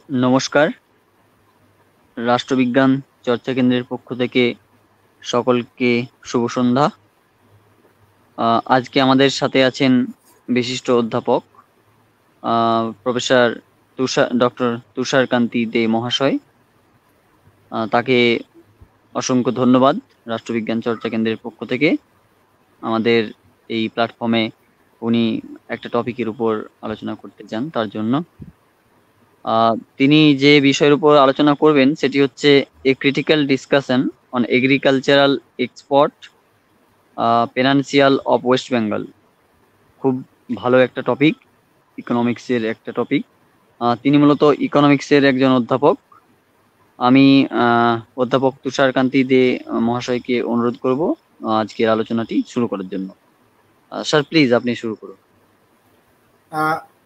নমস্কার। রাষ্ট্রবিজ্ঞান চর্চা কেন্দ্রের পক্ষ থেকে সকলকে শুভ সন্ধ্যা। আজকে আমাদের সাথে আছেন বিশিষ্ট অধ্যাপক প্রফেসর ডক্টর তুষারকান্তি দে মহাশয়। তাকে অসংখ্য ধন্যবাদ রাষ্ট্রবিজ্ঞান চর্চা কেন্দ্রের পক্ষ থেকে আমাদের এই প্ল্যাটফর্মে উনি একটা টপিকের উপর আলোচনা করতে চান তার জন্য। তিনি যে বিষয়ের উপর আলোচনা করবেন সেটি হচ্ছে a critical discussion on agricultural export potential of West Bengal. খুব ভালো একটা টপিক, ইকোনমিক্সের একটা টপিক। তিনি মূলত ইকোনমিক্সের একজন অধ্যাপক। আমি অধ্যাপক তুষারকান্তি দে মহাশয়কে অনুরোধ করব আজকের আলোচনাটি শুরু করার জন্য। স্যার, প্লিজ আপনি শুরু করুন।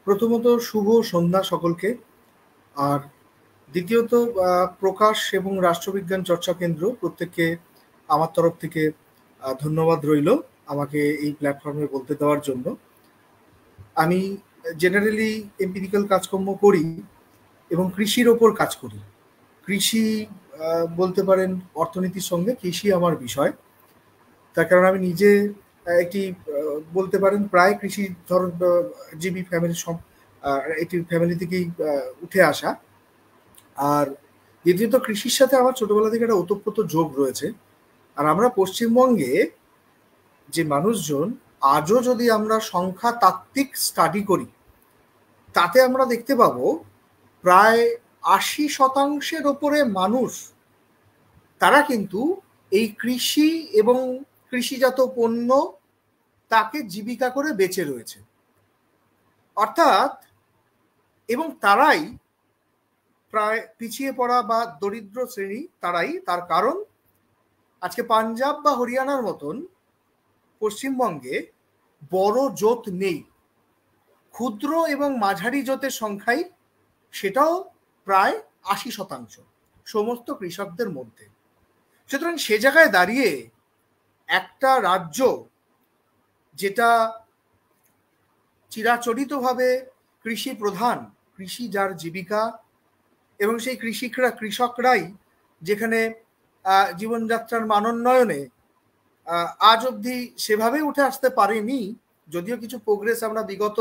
প্রথমত শুভ সন্ধ্যা সকলকে। আর দ্বিতীয়ত প্রকাশ এবং রাষ্ট্রবিজ্ঞান চর্চা কেন্দ্র প্রত্যেককে আমার তরফ থেকে ধন্যবাদ রইল আমাকে এই প্ল্যাটফর্মে বলতে দেওয়ার জন্য। আমি জেনারেলি এমপিরিক্যাল কাজকর্ম করি এবং কৃষির ওপর কাজ করি। কৃষি বলতে পারেন অর্থনীতির সঙ্গে কৃষি আমার বিষয়। তার কারণ আমি নিজে একটি বলতে পারেন প্রায় কৃষি জীবী ফ্যামিলি একটি ফ্যামিলি থেকেই উঠে আসা। আর দ্বিতীয়ত কৃষির সাথে আমার ছোটবেলা থেকে একটা ওতপ্রোত যোগ রয়েছে। আর আমরা পশ্চিমবঙ্গে যে মানুষজন আজও যদি আমরা সংখ্যা তাত্ত্বিক স্টাডি করি তাতে আমরা দেখতে পাবো প্রায় ৮০% ওপরে মানুষ তারা কিন্তু এই কৃষি এবং কৃষিজাত পণ্য তাকে জীবিকা করে বেঁচে রয়েছে। অর্থাৎ এবং তারাই প্রায় পিছিয়ে পড়া বা দরিদ্র শ্রেণী তারাই। তার কারণ আজকে পাঞ্জাব বা হরিয়ানার মতন পশ্চিমবঙ্গে বড় জোট নেই। ক্ষুদ্র এবং মাঝারি জোটের সংখ্যাই সেটাও প্রায় ৮০% সমস্ত কৃষকদের মধ্যে। সুতরাং সে জায়গায় দাঁড়িয়ে একটা রাজ্য যেটা চিরাচরিতভাবে কৃষি প্রধান, কৃষি যার জীবিকা, এবং সেই কৃষকরাই যেখানে জীবনযাত্রার মানোন্নয়নে আজ অবধি সেভাবে উঠে আসতে পারেনি, যদিও কিছু প্রোগ্রেস আমরা বিগত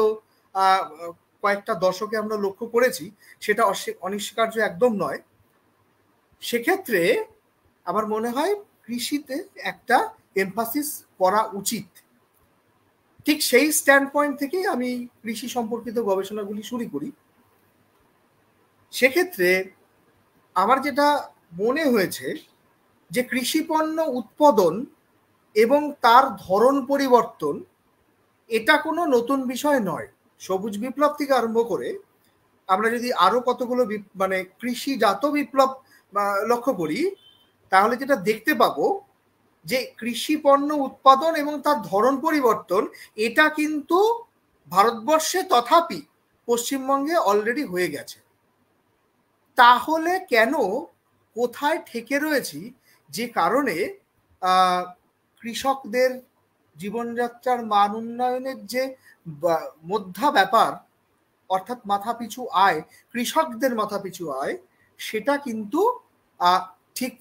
কয়েকটা দশকে আমরা লক্ষ্য করেছি, সেটা অনস্বীকার্য একদম নয়। সেক্ষেত্রে আমার মনে হয় কৃষিতে একটা এমফাসিস করা উচিত। ঠিক সেই স্ট্যান্ড পয়েন্ট থেকেই আমি কৃষি সম্পর্কিত গবেষণাগুলি শুরু করি। সেক্ষেত্রে আমার যেটা মনে হয়েছে যে কৃষি পণ্য উৎপাদন এবং তার ধরন পরিবর্তন এটা কোনো নতুন বিষয় নয়। সবুজ বিপ্লব থেকে আরম্ভ করে আমরা যদি আরো কতগুলো মানে কৃষিজাত বিপ্লব লক্ষ্য করি তাহলে যেটা দেখতে পাবো যে কৃষি পণ্য উৎপাদন এবং তার ধরন পরিবর্তন এটা কিন্তু ভারতবর্ষে তথাপি পশ্চিমবঙ্গে অলরেডি হয়ে গেছে। তাহলে কেন কোথায় ঠেকে রয়েছি যে কারণে কৃষকদের জীবনযাত্রার মান উন্নয়নের যে মধ্যা ব্যাপার, অর্থাৎ মাথাপিছু আয়, কৃষকদের মাথাপিছু আয়, সেটা কিন্তু ঠিক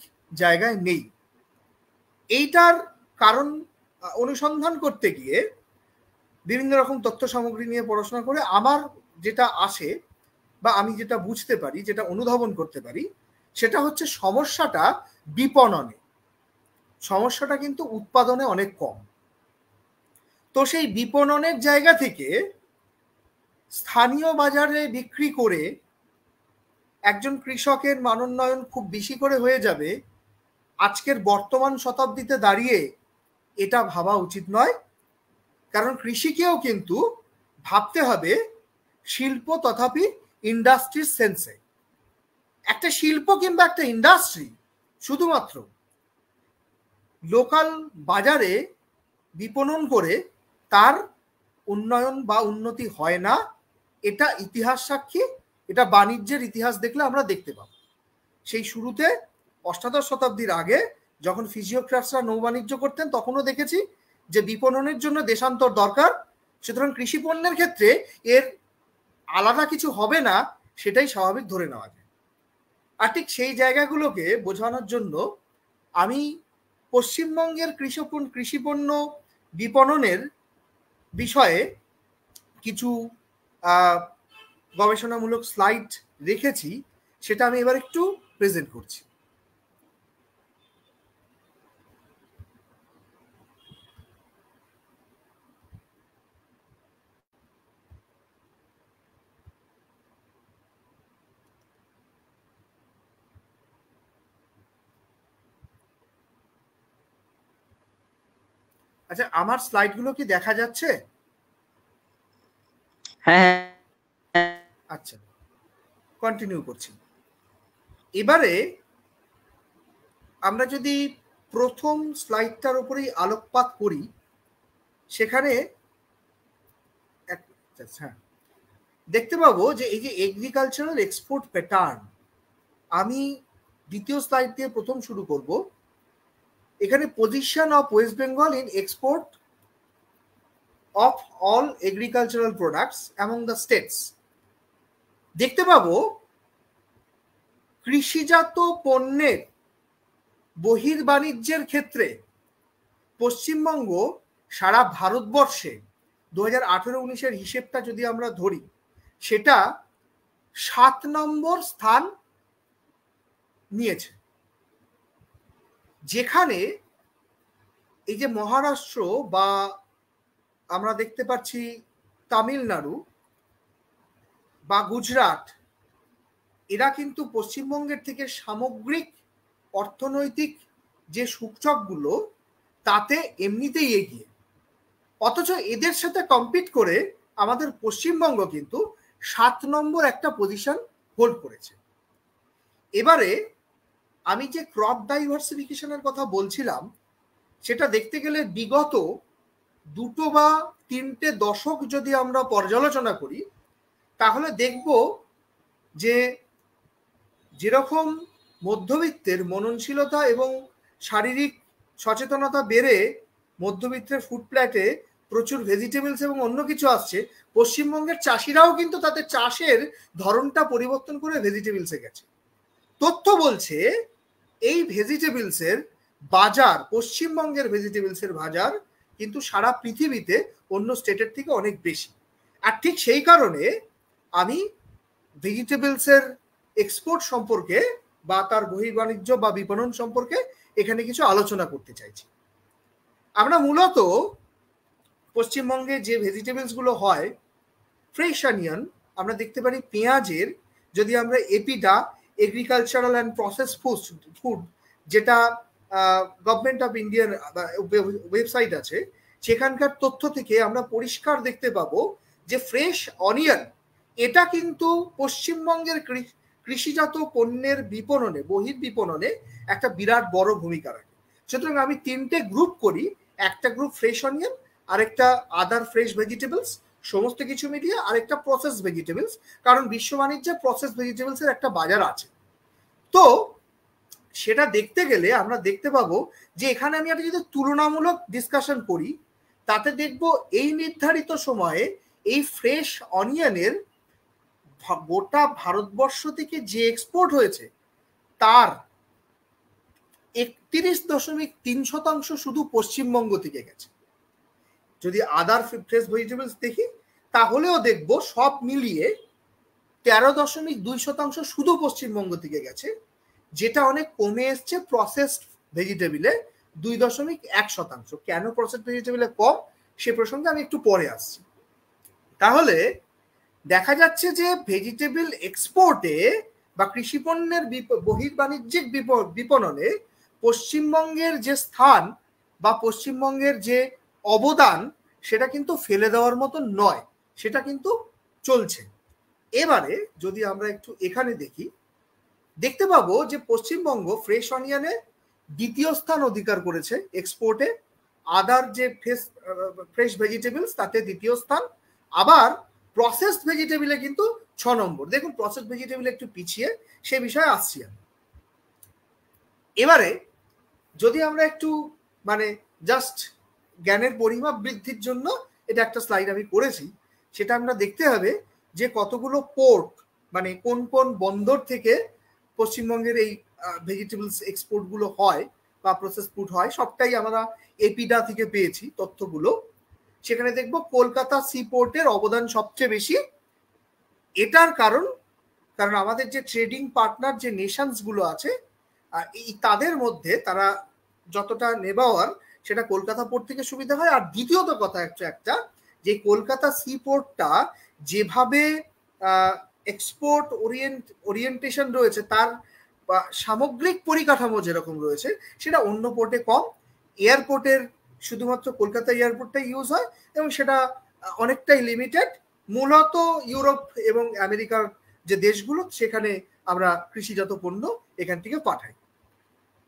জায়গায় নেই। এইটার কারণ অনুসন্ধান করতে গিয়ে বিভিন্ন রকম তথ্য সামগ্রী নিয়ে পড়াশোনা করে আমার যেটা আসে বা আমি যেটা বুঝতে পারি, যেটা অনুধাবন করতে পারি, সেটা হচ্ছে সমস্যাটা বিপণনে। সমস্যাটা কিন্তু উৎপাদনে অনেক কম। তো সেই বিপণনের জায়গা থেকে স্থানীয় বাজারে বিক্রি করে একজন কৃষকের মানোন্নয়ন খুব বেশি করে হয়ে যাবে, আজকের বর্তমান শতাব্দীতে দাঁড়িয়ে এটা ভাবা উচিত নয়। কারণ কৃষিকেও কিন্তু ভাবতে হবে শিল্প তথাপি ইন্ডাস্ট্রির সেন্সে। একটা শিল্প কিংবা একটা ইন্ডাস্ট্রি শুধুমাত্র লোকাল বাজারে বিপণন করে তার উন্নয়ন বা উন্নতি হয় না। এটা ইতিহাস সাক্ষী। এটা বাণিজ্যের ইতিহাস দেখলে আমরা দেখতে পাবো। সেই শুরুতে অষ্টাদশ শতাব্দীর আগে যখন ফিজিওক্রাটসরা নৌবাণিজ্য করতেন তখনও দেখেছি যে বিপণনের জন্য দেশান্তর দরকার। সুতরাং কৃষি পণ্যের ক্ষেত্রে এর আলাদা কিছু হবে না, সেটাই স্বাভাবিক ধরে নেওয়া যায়। আর ঠিক সেই জায়গাগুলোকে বোঝানোর জন্য আমি পশ্চিমবঙ্গের কৃষিপণ্য বিপণনের বিষয়ে কিছু গবেষণামূলক স্লাইড রেখেছি, সেটা আমি এবার একটু প্রেজেন্ট করছি। আচ্ছা, আমার স্লাইডগুলো কি দেখা যাচ্ছে? হ্যাঁ হ্যাঁ। আচ্ছা, কন্টিনিউ করছি। এবারে আমরা যদি প্রথম স্লাইডটার উপরেই আলোকপাত করি, সেখানে হ্যাঁ দেখতে পাবো যে এই যে এগ্রিকালচারাল এক্সপোর্ট প্যাটার্ন, আমি দ্বিতীয় স্লাইড দিয়ে প্রথম শুরু করব। এখানে position of West Bengal in export of all agricultural products among the states. দেখতে পাবো কৃষিজাত পণ্যের বহির্বাণিজ্যের ক্ষেত্রে পশ্চিমবঙ্গ সারা ভারতবর্ষে 2018-19 হিসেবটা যদি আমরা ধরি, সেটা 7 নম্বর স্থান নিয়েছে। যেখানে এই যে মহারাষ্ট্র বা আমরা দেখতে পাচ্ছি তামিলনাড়ু বা গুজরাট, এরা কিন্তু পশ্চিমবঙ্গের থেকে সামগ্রিক অর্থনৈতিক যে সূচকগুলো তাতে এমনিতেই এগিয়ে, অথচ এদের সাথে কম্পিট করে আমাদের পশ্চিমবঙ্গ কিন্তু 7 নম্বর একটা পজিশন হোল্ড করেছে। এবারে আমি যে ক্রপ ডাইভার্সিফিকেশনের কথা বলছিলাম, সেটা দেখতে গেলে বিগত 2 বা 3টে দশক যদি আমরা পর্যালোচনা করি, তাহলে দেখব যে যেরকম মধ্যবিত্তের মননশীলতা এবং শারীরিক সচেতনতা বেড়ে মধ্যবিত্তের ফুড প্ল্যাটে প্রচুর ভেজিটেবলস এবং অন্য কিছু আসছে, পশ্চিমবঙ্গের চাষিরাও কিন্তু তাদের চাষের ধরনটা পরিবর্তন করে ভেজিটেবলসে গেছে। তথ্য বলছে এই ভেজিটেবলসের বাজার, পশ্চিমবঙ্গের ভেজিটেবলসের বাজার কিন্তু সারা পৃথিবীতে অন্য স্টেটের থেকে অনেক বেশি। আর ঠিক সেই কারণে আমি ভেজিটেবলসের এক্সপোর্ট সম্পর্কে বা তার বহির্বাণিজ্য বা বিপণন সম্পর্কে এখানে কিছু আলোচনা করতে চাইছি। আমরা মূলত পশ্চিমবঙ্গে যে ভেজিটেবলসগুলো হয়, ফ্রেশ অনিয়ন আমরা দেখতে পারি, পেঁয়াজের যদি আমরা এপিডা এগ্রিকালচারাল অ্যান্ড প্রসেস ফুড যেটা গভর্নমেন্ট অফ ইন্ডিয়ার ওয়েবসাইট আছে, সেখানকার তথ্য থেকে আমরা পরিষ্কার দেখতে পাবো যে ফ্রেশ অনিয়ন এটা কিন্তু পশ্চিমবঙ্গের কৃষিজাত পণ্যের বিপণনে, বহির্বিপণনে একটা বিরাট বড় ভূমিকা রাখে। সুতরাং আমি 3টে গ্রুপ করি, একটা গ্রুপ ফ্রেশ অনিয়ন, আরেকটা আদার ফ্রেশ ভেজিটেবলস সমস্ত কিছু মিলিয়ে, আরেকটা প্রসেস ভেজিটেবলস, কারণ বিশ্ব বাণিজ্যে প্রসেস ভেজিটেবলসের একটা বাজার আছে। তো সেটা দেখতে গেলে আমরা দেখতে পাবো যে এখানে আমি একটা যদি তুলনামূলক ডিসকাশন করি, তাতে দেখব এই নির্ধারিত সময়ে এই ফ্রেশ অনিয়নের গোটা ভারতবর্ষ থেকে যে এক্সপোর্ট হয়েছে তার 31.3% শুধু পশ্চিমবঙ্গ থেকে গেছে। যদি আদার ফ্রেশ ভেজিটেবলস দেখি, তাহলেও দেখব সব মিলিয়ে 13.2% শুধু পশ্চিমবঙ্গ থেকে গেছে, যেটা অনেক কমে এসছে প্রসেসড ভেজিটেবলে 2.1%। কেন প্রসেসড ভেজিটেবলে কম, সে প্রসঙ্গে আমি একটু পরে আসছি। তাহলে দেখা যাচ্ছে যে ভেজিটেবল এক্সপোর্টে বা কৃষিপণ্যের বহির্বাণিজ্যিক বিপণনে পশ্চিমবঙ্গের যে স্থান বা পশ্চিমবঙ্গের যে অবদান, সেটা কিন্তু ফেলে দেওয়ার মতো নয়, সেটা কিন্তু চলছে। এবারে যদি আমরা একটু এখানে দেখি, দেখতে পাবো যে পশ্চিমবঙ্গ ফ্রেশ অনিয়নে 2য় স্থান অধিকার করেছে এক্সপোর্টে, আদার যে ফ্রেশ ভেজিটেবলস তাতে 2য় স্থান, আবার প্রসেসড ভেজিটেবলে কিন্তু 6 নম্বর। দেখুন প্রসেসড ভেজিটেবল একটু পিছিয়ে, সে বিষয়ে আসছি আমি। এবারে যদি আমরা একটু মানে জাস্ট জ্ঞানের পরিমাপ বৃদ্ধির জন্য এটা একটা স্লাইড আমি করেছি, সেটা আমরা দেখতে হবে যে কতগুলো পোর্ট মানে কোন কোন বন্দর থেকে পশ্চিমবঙ্গের এই ভেজিটেবলস এক্সপোর্ট গুলো হয় বা প্রসেস ফুড হয়, সবটাই আমরা এপিডা থেকে পেয়েছি তথ্যগুলো। সেখানে দেখব কলকাতা সি পোর্টের অবদান সবচেয়ে বেশি। এটার কারণ আমাদের যে ট্রেডিং পার্টনার যে নেশনস গুলো আছে, এই তাদের মধ্যে তারা যতটা নেবার সেটা কলকাতা পোর্ট থেকে সুবিধা হয়। আর দ্বিতীয়ত কথা একটা যে কলকাতা সি পোর্টটা যেভাবে এক্সপোর্ট ওরিয়েন্টেশন রয়েছে, তার সামগ্রিক পরিকাঠামো যেরকম রয়েছে সেটা অন্য পোর্টে কম। এয়ারপোর্টের শুধুমাত্র কলকাতা এয়ারপোর্টটাই ইউজ হয় এবং সেটা অনেকটাই লিমিটেড। মূলত ইউরোপ এবং আমেরিকার যে দেশগুলো সেখানে আমরা কৃষিজাত পণ্য এখান থেকে পাঠাই।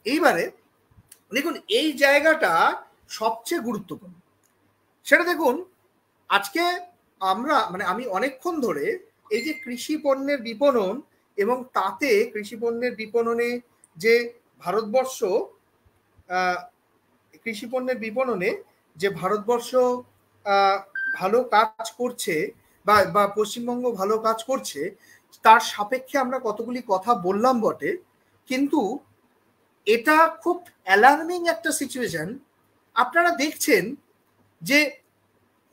এইবারে দেখুন এই জায়গাটা সবচেয়ে গুরুত্বপূর্ণ। সেটা দেখুন আজকে আমরা মানে আমি অনেকক্ষণ ধরে এই যে কৃষি পণ্যের বিপণন এবং তাতে কৃষি পণ্যের বিপণনে যে ভারতবর্ষ কৃষি পণ্যের বিপণনে যে ভারতবর্ষ ভালো কাজ করছে বা পশ্চিমবঙ্গ ভালো কাজ করছে তার সাপেক্ষে আমরা কতগুলি কথা বললাম বটে, কিন্তু এটা খুব অ্যালার্মিং একটা সিচুয়েশন। আপনারা দেখছেন যে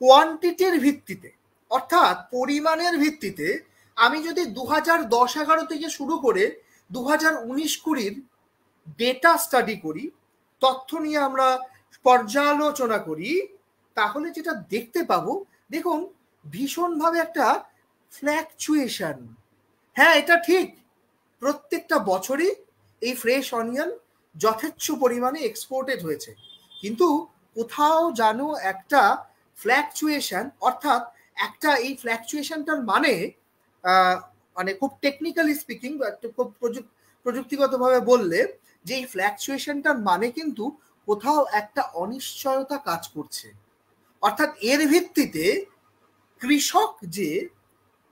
কোয়ান্টিটির ভিত্তিতে অর্থাৎ পরিমাণের ভিত্তিতে আমি যদি 2010-11 থেকে শুরু করে 2019-20 ডেটা স্টাডি করি, তথ্য নিয়ে আমরা পর্যালোচনা করি, তাহলে যেটা দেখতে পাবো দেখুন ভীষণভাবে একটা ফ্ল্যাকচুয়েশন। হ্যাঁ এটা ঠিক, প্রত্যেকটা বছরই এই ফ্রেশ অনিয়ন যথেচ্ছ পরিমাণে এক্সপোর্টেড হয়েছে, কিন্তু কোথাও যেন একটা ফ্ল্যাকচুয়েশন, অর্থাৎ একটা এই ফ্ল্যাকচুয়েশনটার মানে মানে খুব টেকনিক্যালি স্পিকিং বা খুব প্রযুক্তিগতভাবে বললে যে এই ফ্ল্যাকচুয়েশনটার মানে কিন্তু কোথাও একটা অনিশ্চয়তা কাজ করছে। অর্থাৎ এর ভিত্তিতে কৃষক যে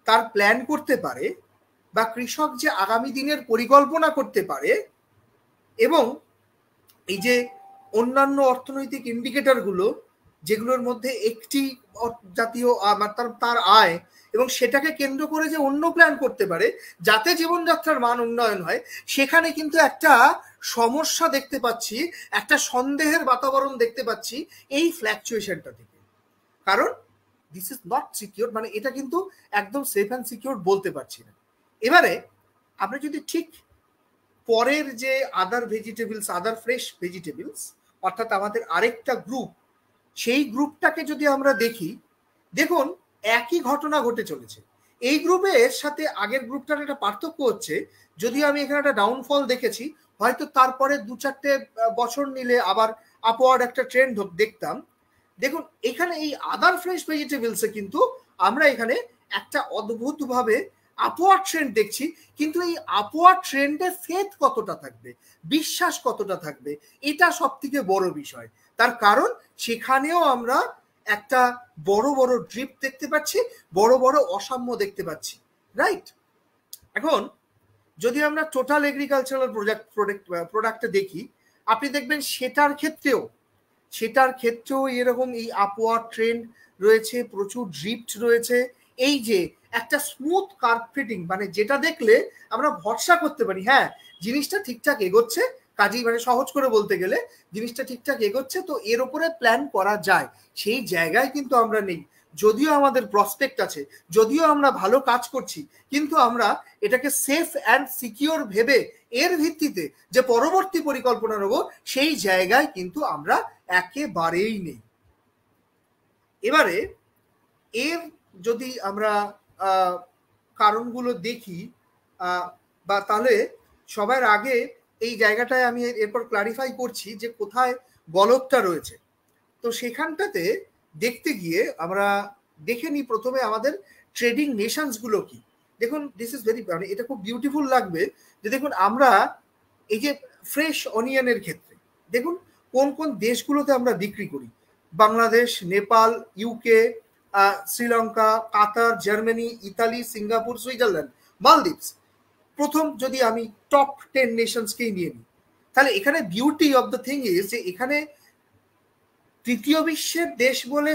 তার প্ল্যান করতে পারে বা কৃষক যে আগামী দিনের পরিকল্পনা করতে পারে এবং এই যে অন্যান্য অর্থনৈতিক ইন্ডিকেটরগুলো যেগুলোর মধ্যে একটি জাতীয় তার আয় এবং সেটাকে কেন্দ্র করে যে অন্য প্ল্যান করতে পারে যাতে জীবনযাত্রার মান উন্নয়ন হয়, সেখানে কিন্তু একটা সমস্যা দেখতে পাচ্ছি, একটা সন্দেহের বাতাবরণ দেখতে পাচ্ছি এই ফ্ল্যাকচুয়েশনটা থেকে। কারণ দিস ইজ নট সিকিউর, মানে এটা কিন্তু একদম সেফ অ্যান্ড সিকিউর বলতে পারছি না। এবারে আমরা যদি ঠিক পরের যে আদার ভেজিটেবলস, আদার ফ্রেশ ভেজিটেবলস, অর্থাৎ আমাদের আরেকটা গ্রুপ, সেই গ্রুপটাকে যদি আমরা দেখি, দেখুন একই ঘটনা ঘটে চলেছে। এই গ্রুপের সাথে আগের গ্রুপটার একটা পার্থক্য হচ্ছে, যদিও আমি এখানে একটা ডাউনফল দেখেছি, হয়তো তারপরে 2-4 বছর নিলে আবার আপওয়ার্ড একটা ট্রেন্ড দেখতাম। দেখুন এখানে এই আদার ফ্রেশ ভেজিটেবলসে কিন্তু আমরা এখানে একটা অদ্ভুতভাবে আপওয়ার্ড ট্রেন্ড দেখছি, কিন্তু এই আপওয়ার্ড ট্রেন্ডে ফেথ কতটা থাকবে, বিশ্বাস কতটা থাকবে, এটা সব থেকে বড় বিষয়। তার কারণ সেখানেও আমরা একটা বড় বড় ড্রিপ দেখতে পাচ্ছি, বড় বড় অসাম্য দেখতে পাচ্ছি, রাইট? এখন যদি আমরা টোটাল এগ্রিকালচারাল প্রোডাক্টে দেখি, আপনি দেখবেন সেটার ক্ষেত্রেও এরকম এই আপওয়ার্ড ট্রেন্ড রয়েছে, প্রচুর ড্রিফট রয়েছে। এই যে একটা স্মুথ কার্ভ ফিটিং, মানে যেটা দেখলে আমরা ভরসা করতে পারি হ্যাঁ জিনিসটা ঠিকঠাক এগোচ্ছে, কাজেই মানে সহজ করে বলতে গেলে জিনিসটা ঠিকঠাক এগোচ্ছে, তো এর উপরে প্ল্যান করা যায়, সেই জায়গায় কিন্তু আমরা নেই। যদিও আমাদের প্রসপেক্ট আছে, যদিও আমরা ভালো কাজ করছি, কিন্তু আমরা এটাকে সেফ অ্যান্ড সিকিউর ভেবে এর ভিত্তিতে যে পরবর্তী পরিকল্পনা নেব, সেই জায়গায় কিন্তু আমরা একেবারেই নেই। এবারে এর যদি আমরা কারণগুলো দেখি বা তাহলে সবার আগে এই জায়গাটায় আমি এরপর ক্লারিফাই করছি যে কোথায় গলতটা রয়েছে। তো সেখানটাতে দেখতে গিয়ে আমরা দেখে নিই প্রথমে আমাদের ট্রেডিং নেশনস গুলো কি। দেখুন দিস ইজ ভেরি, মানে এটা খুব বিউটিফুল লাগবে যে দেখুন আমরা এই যে ফ্রেশ অনিয়নের ক্ষেত্রে দেখুন কোন কোন দেশগুলোতে আমরা বিক্রি করি। Bangladesh, Nepal, UK, Sri Lanka, Qatar, Germany, Italy, Singapore, Switzerland, Maldives. প্রথম যদি আমি টপ 10 নেশনসকেই নিয়ে নিই, তাহলে এখানে beauty of the thing is যে এখানে তৃতীয় বিশ্বের দেশ বলে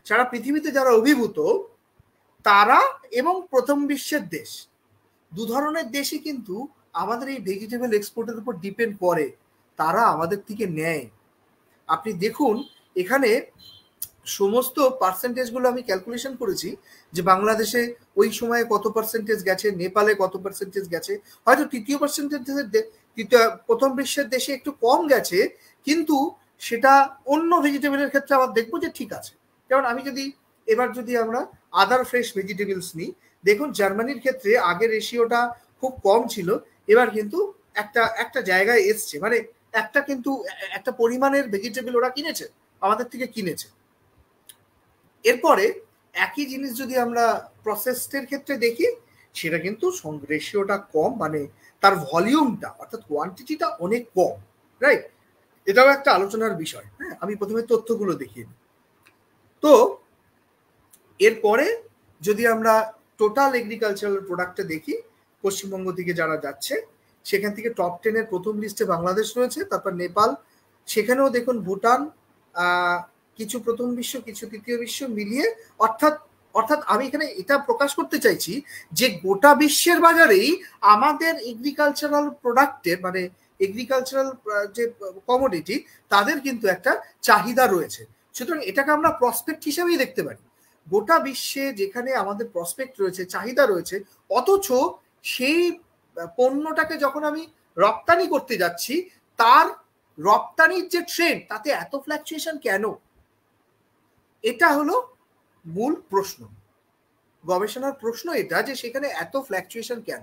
সারা পৃথিবীতে যারা অভিভূত, তারা এবং প্রথম বিশ্বের দেশ, দু ধরনের দেশই কিন্তু আমাদের এই ভেজিটেবল এক্সপোর্টের উপর ডিপেন্ড করে, তারা আমাদের থেকে নেয়। আপনি দেখুন এখানে সমস্ত পার্সেন্টেজগুলো আমি ক্যালকুলেশন করেছি যে বাংলাদেশে ওই সময়ে কত পার্সেন্টেজ গেছে, নেপালে কত পার্সেন্টেজ গেছে, হয়তো প্রথম বিশ্বের দেশে একটু কম গেছে, কিন্তু সেটা অন্য ভেজিটেবলের ক্ষেত্রে আবার দেখবো যে ঠিক আছে। যেমন আমি যদি আমরা আদার ফ্রেশ ভেজিটেবলস নিই, দেখুন জার্মানির ক্ষেত্রে আগের রেশিওটা খুব কম ছিল, এবার কিন্তু একটা জায়গায় এসছে, মানে একটা পরিমাণের ভেজিটেবল ওরা কিনেছে, আমাদের থেকে কিনেছে। এরপরে একই জিনিস যদি আমরা প্রসেসডের ক্ষেত্রে দেখি, সেটা কিন্তু রেশিওটা কম, মানে তার ভলিউমটা অর্থাৎ কোয়ান্টিটিটা অনেক কম, রাইট? এটাও একটা আলোচনার বিষয়। হ্যাঁ, আমি প্রথমে তথ্যগুলো দেখিয়ে দিই। তো এরপরে যদি আমরা টোটাল এগ্রিকালচারাল প্রোডাক্টটা দেখি, পশ্চিমবঙ্গ থেকে যারা যাচ্ছে সেখান থেকে টপ 10-এর প্রথম লিস্টে বাংলাদেশ রয়েছে, তারপর নেপাল, সেখানেও দেখুন ভুটান, কিছু প্রথম বিশ্ব কিছু তৃতীয় বিশ্ব মিলিয়ে, অর্থাৎ আমি এখানে এটা প্রকাশ করতে চাইছি যে গোটা বিশ্বের বাজারেই আমাদের এগ্রিকালচারাল প্রোডাক্টের, মানে এগ্রিকালচারাল যে কমোডিটি, তাদের কিন্তু একটা চাহিদা রয়েছে। সুতরাং এটাকে আমরা প্রসপেক্ট হিসেবেই দেখতে পারি। গোটা বিশ্বে যেখানে আমাদের প্রসপেক্ট রয়েছে, চাহিদা রয়েছে, অথচ সেই পণ্যটাকে যখন আমি রপ্তানি করতে যাচ্ছি, তার রপ্তানির যে ট্রেন্ড, তাতে এত ফ্ল্যাকচুয়েশন কেন? এটা হলো মূল প্রশ্ন, গবেষণার প্রশ্ন এটা, যে সেখানে এত ফ্ল্যাকচুয়েশন কেন,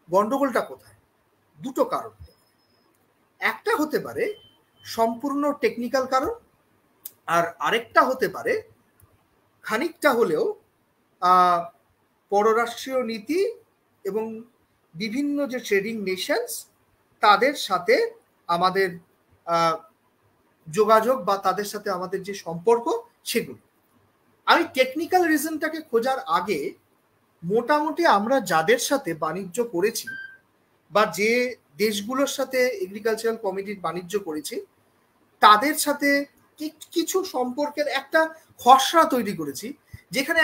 গন্ডগোলটা কোথায়? দুটো কারণ। একটা হতে পারে সম্পূর্ণ টেকনিক্যাল কারণ, আর আরেকটা হতে পারে খানিকটা হলেও পররাষ্ট্রীয় নীতি এবং বিভিন্ন যে ট্রেডিং নেশনস, তাদের সাথে আমাদের যোগাযোগ বা তাদের সাথে আমাদের যে সম্পর্ক, সেগুলো। আমি টেকনিক্যাল রিজনটাকে খোঁজার আগে মোটামুটি আমরা যাদের সাথে বাণিজ্য করেছি বা যে দেশগুলোর সাথে এগ্রিকালচারাল কমিটির বাণিজ্য করেছি, তাদের সাথে কিছু সম্পর্কের একটা খসড়া তৈরি করেছি, যেখানে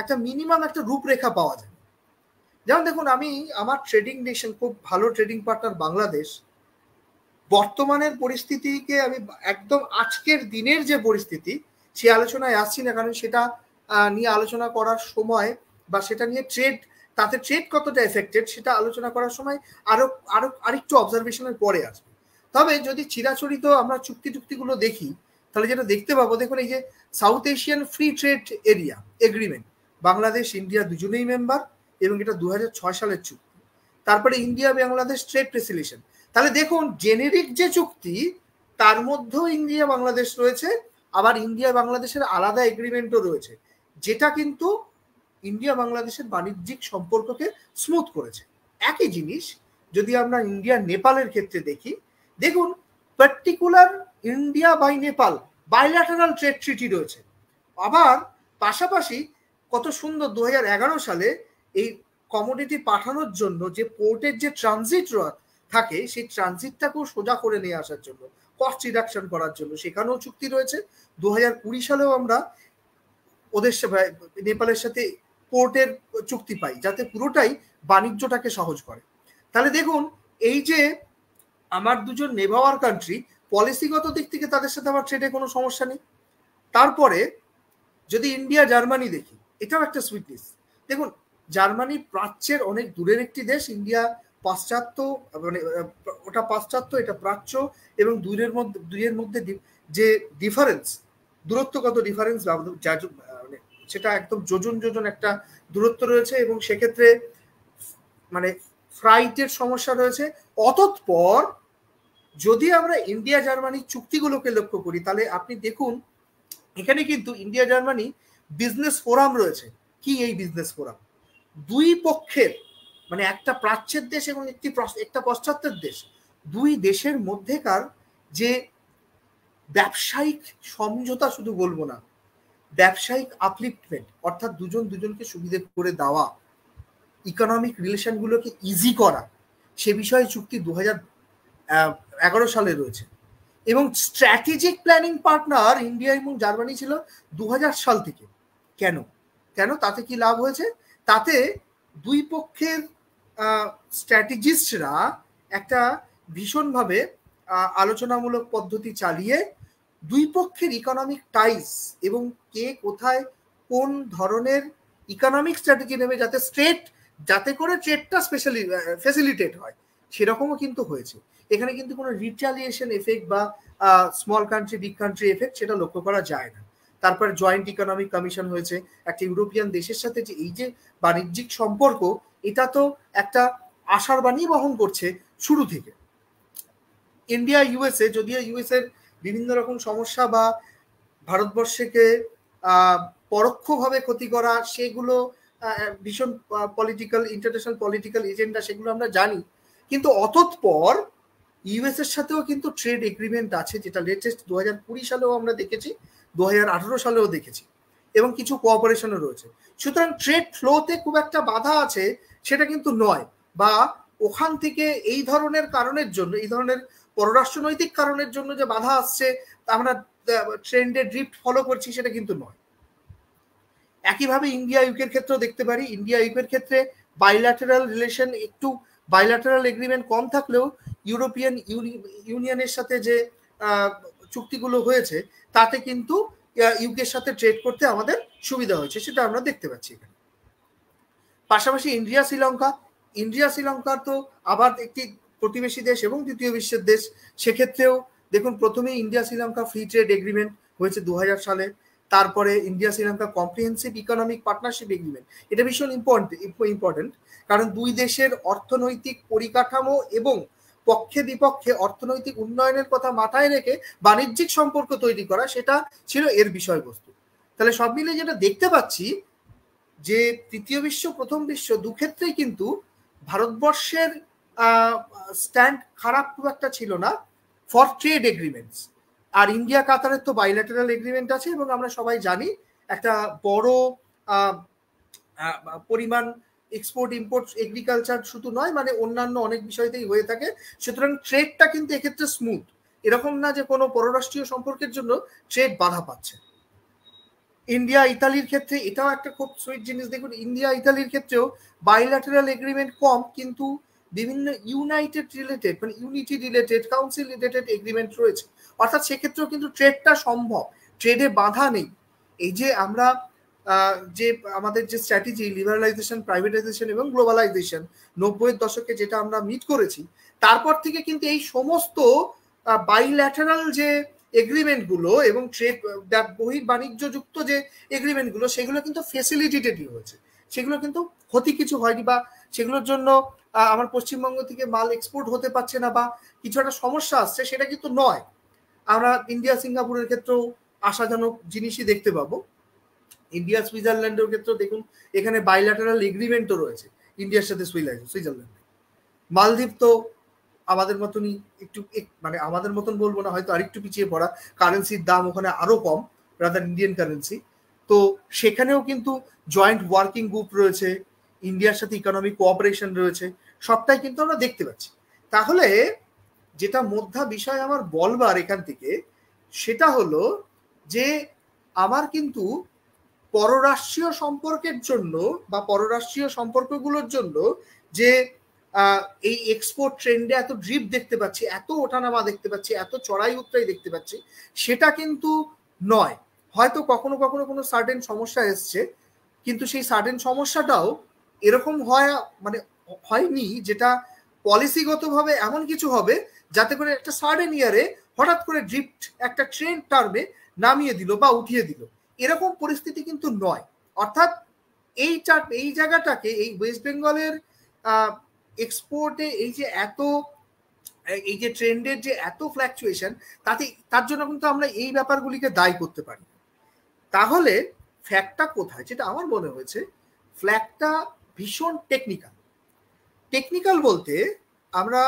একটা মিনিমাম একটা রূপরেখা পাওয়া যায়। যেমন দেখুন, আমি আমার ট্রেডিং নেশন, খুব ভালো ট্রেডিং পার্টনার বাংলাদেশ, বর্তমানের পরিস্থিতিকে আমি একদম আজকের দিনের যে পরিস্থিতি, সে আলোচনায় আসছি না, কারণ সেটা নিয়ে আলোচনা করার সময় বা সেটা নিয়ে তাতে ট্রেড কতটা এফেক্টেড সেটা আলোচনা করার সময় আরেকটু অবজারভেশনের পরে আসবে। তবে যদি চিরাচরিত আমরা চুক্তিগুলো দেখি, তাহলে যেটা দেখতে পাবো, দেখুন এই যে south Asian free trade area agreement, Bangladesh India দুজনেই মেম্বার, এবং এটা 2006 সালের চুক্তি। তারপরে ইন্ডিয়া বাংলাদেশ ট্রেড ফেসিলিটেশন, তাহলে দেখুন জেনেরিক যে চুক্তি, তার মধ্যেও ইন্ডিয়া বাংলাদেশ রয়েছে, আবার ইন্ডিয়া বাংলাদেশের আলাদা এগ্রিমেন্টও রয়েছে, যেটা কিন্তু ইন্ডিয়া বাংলাদেশের বাণিজ্যিক সম্পর্ককে স্মুথ করেছে। একই জিনিস যদি আমরা ইন্ডিয়া নেপালের ক্ষেত্রে দেখি, দেখুন particular India by Nepal bilateral trade treaty রয়েছে। আবার পাশাপাশি কত সুন্দর 2011 সালে এই কমোডিটি পাঠানোর জন্য যে পোর্টের যে ট্রানজিট থাকে, সেই ট্রানজিটটাকেও সোজা করে নিয়ে আসার জন্য, কস্ট রিডাকশন করার জন্য সেখানেও চুক্তি রয়েছে। 2020 সালেও আমরা ওদের নেপালের সাথে পোর্টের চুক্তি পাই, যাতে পুরোটাই বাণিজ্যটাকে সহজ করে। তাহলে দেখুন এই যে আমার দুজন নেভার কান্ট্রি, পলিসিগত দিক থেকে তাদের সাথে আমার ট্রেডে কোনো সমস্যা নেই। তারপরে যদি ইন্ডিয়া জার্মানি দেখি, এটাও একটা সুইটনেস। দেখুন জার্মানি প্রাচ্যের অনেক দূরের একটি দেশ, ইন্ডিয়া পাশ্চাত্য, মানে ওটা পাশ্চাত্য, এটা প্রাচ্য, এবং দুইয়ের মধ্যে যে ডিফারেন্স, দূরত্বগত ডিফারেন্স, মানে সেটা একদম যোজন একটা দূরত্ব রয়েছে, এবং সেক্ষেত্রে মানে ফ্লাইটের সমস্যা রয়েছে। অতঃপর যদি আমরা ইন্ডিয়া জার্মানির চুক্তিগুলোকে লক্ষ্য করি, তাহলে আপনি দেখুন এখানে কিন্তু ইন্ডিয়া জার্মানি বিজনেস ফোরাম রয়েছে। কি এই বিজনেস ফোরাম? দুই পক্ষের, মানে একটা প্রাচ্যের দেশ এবং একটা পাশ্চাত্যের দেশ, দুই দেশের মধ্যেকার যে ব্যবসায়িক সমঝোতা, শুধু বলবো না, ব্যবসায়িক আপলিফটমেন্ট, অর্থাৎ দুজন দুজনকে সুবিধা করে দেওয়া, ইকোনমিক রিলেশনগুলোকে ইজি করা, সে বিষয়ে চুক্তি 2011 সালে রয়েছে। এবং স্ট্র্যাটেজিক প্ল্যানিং পার্টনার ইন্ডিয়া এবং জার্মানি ছিল 2000 সাল থেকে। কেন? কেন? তাতে কি লাভ হয়েছে? তাতে দুই পক্ষের স্ট্র্যাটেজিস্টরা একটা ভীষণভাবে আলোচনামূলক পদ্ধতি চালিয়ে দুই পক্ষের ইকোনমিক টাইস এবং কে কোথায় কোন ধরনের ইকোনমিক স্ট্র্যাটেজি নেবে যাতে করে ট্রেডটা স্পেশালি ফ্যাসিলিটেট হয়, সেরকমও কিন্তু হয়েছে। এখানে কিন্তু কোনো রিটালিয়েশন এফেক্ট বা small country big country effect সেটা লক্ষ্য করা যায় না। তারপর জয়েন্ট ইকোনমিক কমিশন হয়েছে একটা ইউরোপিয়ান দেশের সাথে, যে এই যে বাণিজ্যিক সম্পর্ক, এটা তো একটা আশার বাণী বহন করছে শুরু থেকে। ইন্ডিয়া ইউএসএ, যদিও ইউএসএর বিভিন্ন রকম সমস্যা বা ভারতবর্ষকে পরোক্ষভাবে ক্ষতি করা, সেগুলো ভীষণ পলিটিক্যাল, ইন্টারন্যাশনাল পলিটিক্যাল এজেন্ডা, সেগুলো আমরা জানি। কিন্তু অতঃপর ইউএস এর সাথেও কিন্তু ট্রেড এগ্রিমেন্ট আছে, যেটা লেটেস্ট 2020 সালেও আমরা দেখেছি, 2018 সালেও দেখেছি, এবং কিছু কোঅপারেশনও রয়েছে। সুতরাং ট্রেড ফ্লোতে খুব একটা বাধা আছে সেটা কিন্তু নয়, বা ওখান থেকে এই ধরনের কারণের জন্য, এই ধরনের পররাষ্ট্রনৈতিক কারণের জন্য যে বাধা আসছে, আমরা ট্রেন্ডে ড্রিফট ফলো করছি, সেটা কিন্তু নয়। একইভাবে ইন্ডিয়া ইউকের ক্ষেত্রেও দেখতে পারি। ইন্ডিয়া ইউকের ক্ষেত্রে বাইল্যাটারাল রিলেশন, একটু বাইল্যাটারাল এগ্রিমেন্ট কম থাকলেও ইউরোপিয়ান ইউনিয়নের সাথে যে চুক্তিগুলো হয়েছে, তাতে কিন্তু ইউকের সাথে ট্রেড করতে আমাদের সুবিধা হয়েছে, সেটা আমরা দেখতে পাচ্ছি এখানে। পাশাপাশি ইন্ডিয়া শ্রীলঙ্কা তো আবার একটি প্রতিবেশী দেশ এবং দ্বিতীয় বিশ্বের দেশ। সেক্ষেত্রেও দেখুন, প্রথমে India Sri Lanka free trade agreement হয়েছে 2000 সালে। তারপরে India Sri Lanka comprehensive economic partnership agreement. এটা ভীষণ ইম্পর্টেন্ট, কারণ দুই দেশের অর্থনৈতিক পরিকাঠামো এবং পক্ষে বিপক্ষে অর্থনৈতিক উন্নয়নের কথা মাথায় রেখে বাণিজ্যিক সম্পর্ক তৈরি করা, সেটা ছিল এর বিষয়বস্তু। তাহলে সব মিলে যেটা দেখতে পাচ্ছি, যে তৃতীয় বিশ্ব প্রথম বিশ্ব দুক্ষেত্রেই কিন্তু ভারতবর্ষের স্ট্যান্ড খারাপ খুব একটা ছিল না ফর ট্রেড এগ্রিমেন্টস। আর ইন্ডিয়া কাতারের তো বাইল্যাটারাল এগ্রিমেন্ট আছে, এবং আমরা সবাই জানি একটা বড় পরিমাণ এক্সপোর্ট ইম্পোর্ট এগ্রিকালচার শুধু নয়, মানে অন্যান্য অনেক বিষয়তেই হয়ে থাকে। সুতরাং ট্রেডটা কিন্তু এক্ষেত্রে স্মুথ, এরকম না যে কোনো পররাষ্ট্রীয় সম্পর্কের জন্য ট্রেড বাধা পাচ্ছে। ইন্ডিয়া ইতালির ক্ষেত্রে এটাও একটা খুব সুইট জিনিস। দেখুন, ইন্ডিয়া ইতালির ক্ষেত্রেও বাইল্যাটারাল এগ্রিমেন্ট কম, কিন্তু বিভিন্ন unity related, council related agreement রয়েছে। অর্থাৎ সেক্ষেত্রেও কিন্তু ট্রেডটা সম্ভব, ট্রেডে বাধা নেই। এই যে আমরা যে আমাদের যে স্ট্র্যাটেজি, লিবারালাইজেশন, প্রাইভেটাইজেশন এবং গ্লোবালাইজেশন 90-এর দশকে যেটা আমরা মিট করেছি, তারপর থেকে কিন্তু এই সমস্ত বাইল্যাটারাল যে এগ্রিমেন্টগুলো এবং ট্রেড বহির্বাণিজ্যযুক্ত যে এগ্রিমেন্টগুলো, সেগুলো কিন্তু ফেসিলিটেটেড হয়েছে, সেগুলো কিন্তু ক্ষতি কিছু হয়নি, বা সেগুলোর জন্য আমার পশ্চিমবঙ্গ থেকে মাল এক্সপোর্ট হতে পারছে না বা কিছু একটা সমস্যা আসছে, সেটা কিন্তু নয়। আমরা ইন্ডিয়া সিঙ্গাপুরের ক্ষেত্রেও আশাজনক জিনিসই দেখতে পাবো। ইন্ডিয়া সুইজারল্যান্ডের ক্ষেত্রেও দেখুন, এখানে বাইল্যাটারাল এগ্রিমেন্টও রয়েছে ইন্ডিয়ার সাথে সুইজারল্যান্ড। মালদ্বীপ তো আমাদের মতনই, একটু মানে আমাদের মতন বলবো না, হয়তো আরেকটু পিছিয়ে পড়া, কারেন্সির দাম ওখানে আরো কম, রাদার ইন্ডিয়ান কারেন্সি। তো সেখানেও কিন্তু জয়েন্ট ওয়ার্কিং গ্রুপ রয়েছে, ইন্ডিয়ার সাথে ইকোনমিক কোঅপারেশন রয়েছে, সবটাই কিন্তু আমরা দেখতে পাচ্ছি। তাহলে যেটা মধ্যা বিষয় আমার বলবার এখান থেকে, সেটা হলো যে আমার কিন্তু পররাষ্ট্রীয় সম্পর্কের জন্য বা পররাষ্ট্রীয় সম্পর্কগুলোর জন্য যে এই এক্সপোর্ট ট্রেন্ডে এত ড্রিপ দেখতে পাচ্ছি, এত ওঠানামা দেখতে পাচ্ছি, এত চড়াই উতরাই দেখতে পাচ্ছি, সেটা কিন্তু নয়। হয়তো কখনো কখনো কোনো সার্টেন সমস্যা এসছে, কিন্তু সেই সার্টেন সমস্যাটাও এরকম হয়নি যেটা পলিসিগতভাবে এমন কিছু হবে যাতে করে একটা সার্টেন ইয়ারে হঠাৎ করে ড্রিফট একটা ট্রেন্ড টার্মে নামিয়ে দিল বা উঠিয়ে দিল, এরকম পরিস্থিতি কিন্তু নয়। অর্থাৎ এই জায়গাটাকে, এই ওয়েস্ট বেঙ্গলের এক্সপোর্টে এই যে ট্রেন্ডের যে এত ফ্ল্যাকচুয়েশন, তার জন্য কিন্তু আমরা এই ব্যাপারগুলিকে দায়ী করতে পারি। তাহলে ফ্ল্যাগটা কোথায়? যেটা আমার মনে হয়েছে, ফ্ল্যাগটা ভীষণ টেকনিক্যাল বলতে আমরা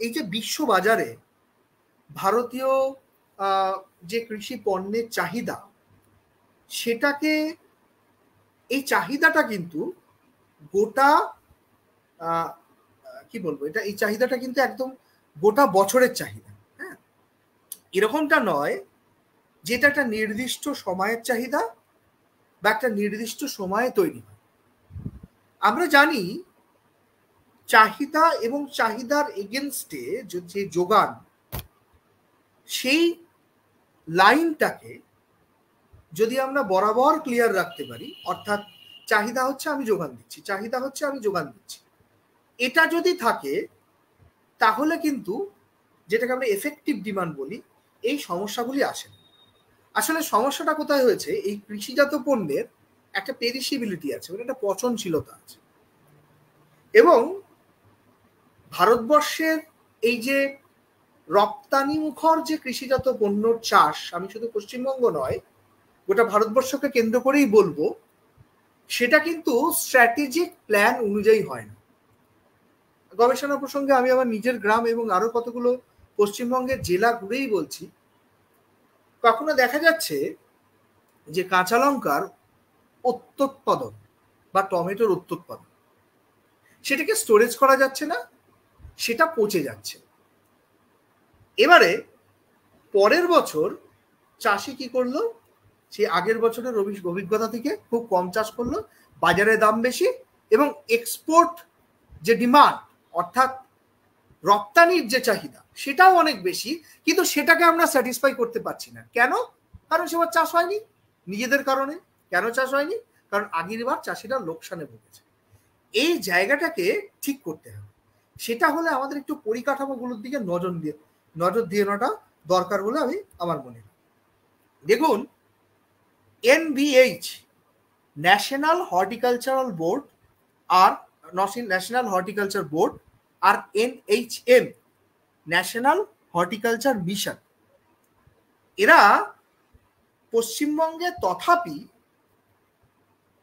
এই যে বিশ্ববাজারে ভারতীয় যে কৃষি পণ্যের চাহিদা, সেটাকে, এই চাহিদাটা কিন্তু গোটা কি বলবো, এই চাহিদাটা কিন্তু একদম গোটা বছরের চাহিদা। হ্যাঁ, এরকমটা নয় যেটা একটা নির্দিষ্ট সময়ের চাহিদা বা একটা নির্দিষ্ট সময়ে তৈরি হয়। আমরা জানি চাহিদা এবং চাহিদার এগেনস্টে যে যোগান, সেই লাইনটাকে যদি আমরা বরাবর ক্লিয়ার রাখতে পারি, অর্থাৎ চাহিদা হচ্ছে আমি যোগান দিচ্ছি, চাহিদা হচ্ছে আমি যোগান দিচ্ছি, এটা যদি থাকে তাহলে কিন্তু যেটাকে আমরা এফেক্টিভ ডিমান্ড বলি, এই সমস্যাগুলি আসে না। আসলে সমস্যাটা কোথায় হয়েছে, এই কৃষিজাত পণ্যের একটা পেরিসিবিলিটি আছে, মানে একটা পচনশীলতা আছে। এবং ভারতবর্ষের এই যে রপ্তানি মুখর যে কৃষিজাত পণ্যর চাষ, আমি শুধু পশ্চিমবঙ্গ নয় গোটা ভারতবর্ষকে কেন্দ্র করেই বলবো, সেটা কিন্তু স্ট্র্যাটেজিক প্ল্যান অনুযায়ী হয় না। গবেষণা প্রসঙ্গে আমি আমার নিজের গ্রাম এবং আরো কতগুলো পশ্চিমবঙ্গের জেলা ঘুরেই বলছি, কখনো দেখা যাচ্ছে যে কাঁচা লঙ্কার অত্যুৎপাদন বা টমেটোর অত্যুৎপাদন, সেটাকে স্টোরেজ করা যাচ্ছে না, সেটা পচে যাচ্ছে। এবারে পরের বছর চাষি কি করলো, সে আগের বছরের অভিজ্ঞতা থেকে খুব কম চাষ করলো, বাজারে দাম বেশি এবং এক্সপোর্ট যে ডিমান্ড অর্থাৎ রপ্তানির যে চাহিদা সেটাও অনেক বেশি, কিন্তু সেটাকে আমরা স্যাটিসফাই করতে পারছি না। কেন? কারণ সেবার চাষ হয়নি, নিজেদের কারণে। কেন চাষ হয়নি? কারণ আগের বার চাষিরা লোকসানে ভুগেছে। এই জায়গাটাকে ঠিক করতে হবে। সেটা হলে আমাদের একটু পরিকাঠামোগুলোর দিকে নজর দিয়ে নেওয়াটা দরকার বলে আমার মনে হয়। দেখুন, NVH ন্যাশনাল হর্টিকালচারাল বোর্ড আর ন্যাশনাল হর্টিকালচার বোর্ড আর NHM ন্যাশনাল হর্টিকালচার মিশন, এরা পশ্চিমবঙ্গে তথাপি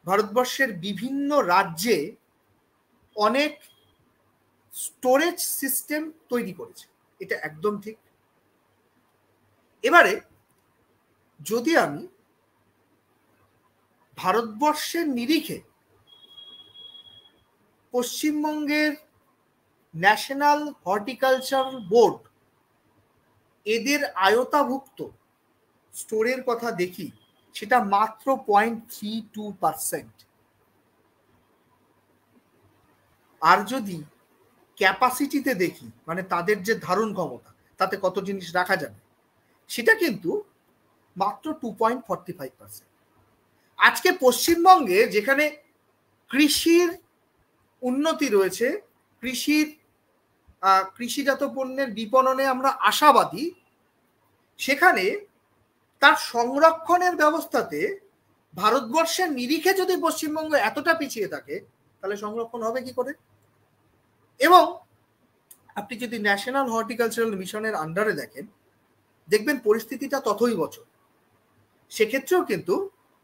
ভারতবর্ষের বিভিন্ন রাজ্যে অনেক স্টোরেজ সিস্টেম তৈরি করেছে, এটা একদম ঠিক। এবারে যদি আমি ভারতবর্ষের নিরিখে পশ্চিমবঙ্গের ন্যাশনাল হর্টিকালচারাল বোর্ড এদের আয়তাভুক্ত স্টোরের কথা দেখি, সেটা মাত্র 0.32%। আর যদি ক্যাপাসিটিতে দেখি, মানে তাদের যে ধারণ ক্ষমতা, তাতে কত জিনিস রাখা যাবে, সেটা কিন্তু মাত্র 2.45%। আজকে পশ্চিমবঙ্গে যেখানে কৃষির উন্নতি রয়েছে, কৃষিজাত পণ্যের বিপণনে আমরা আশাবাদী, সেখানে তার সংরক্ষণের ব্যবস্থাতে ভারতবর্ষের নিরিখে যদি পশ্চিমবঙ্গ এতটা পিছিয়ে থাকে, তাহলে সংরক্ষণ হবে কি করে? এবং আপনি যদি ন্যাশনাল হর্টিকালচারাল মিশনের আন্ডারে দেখেন, দেখবেন পরিস্থিতিটা ততই বছর। সেক্ষেত্রেও কিন্তু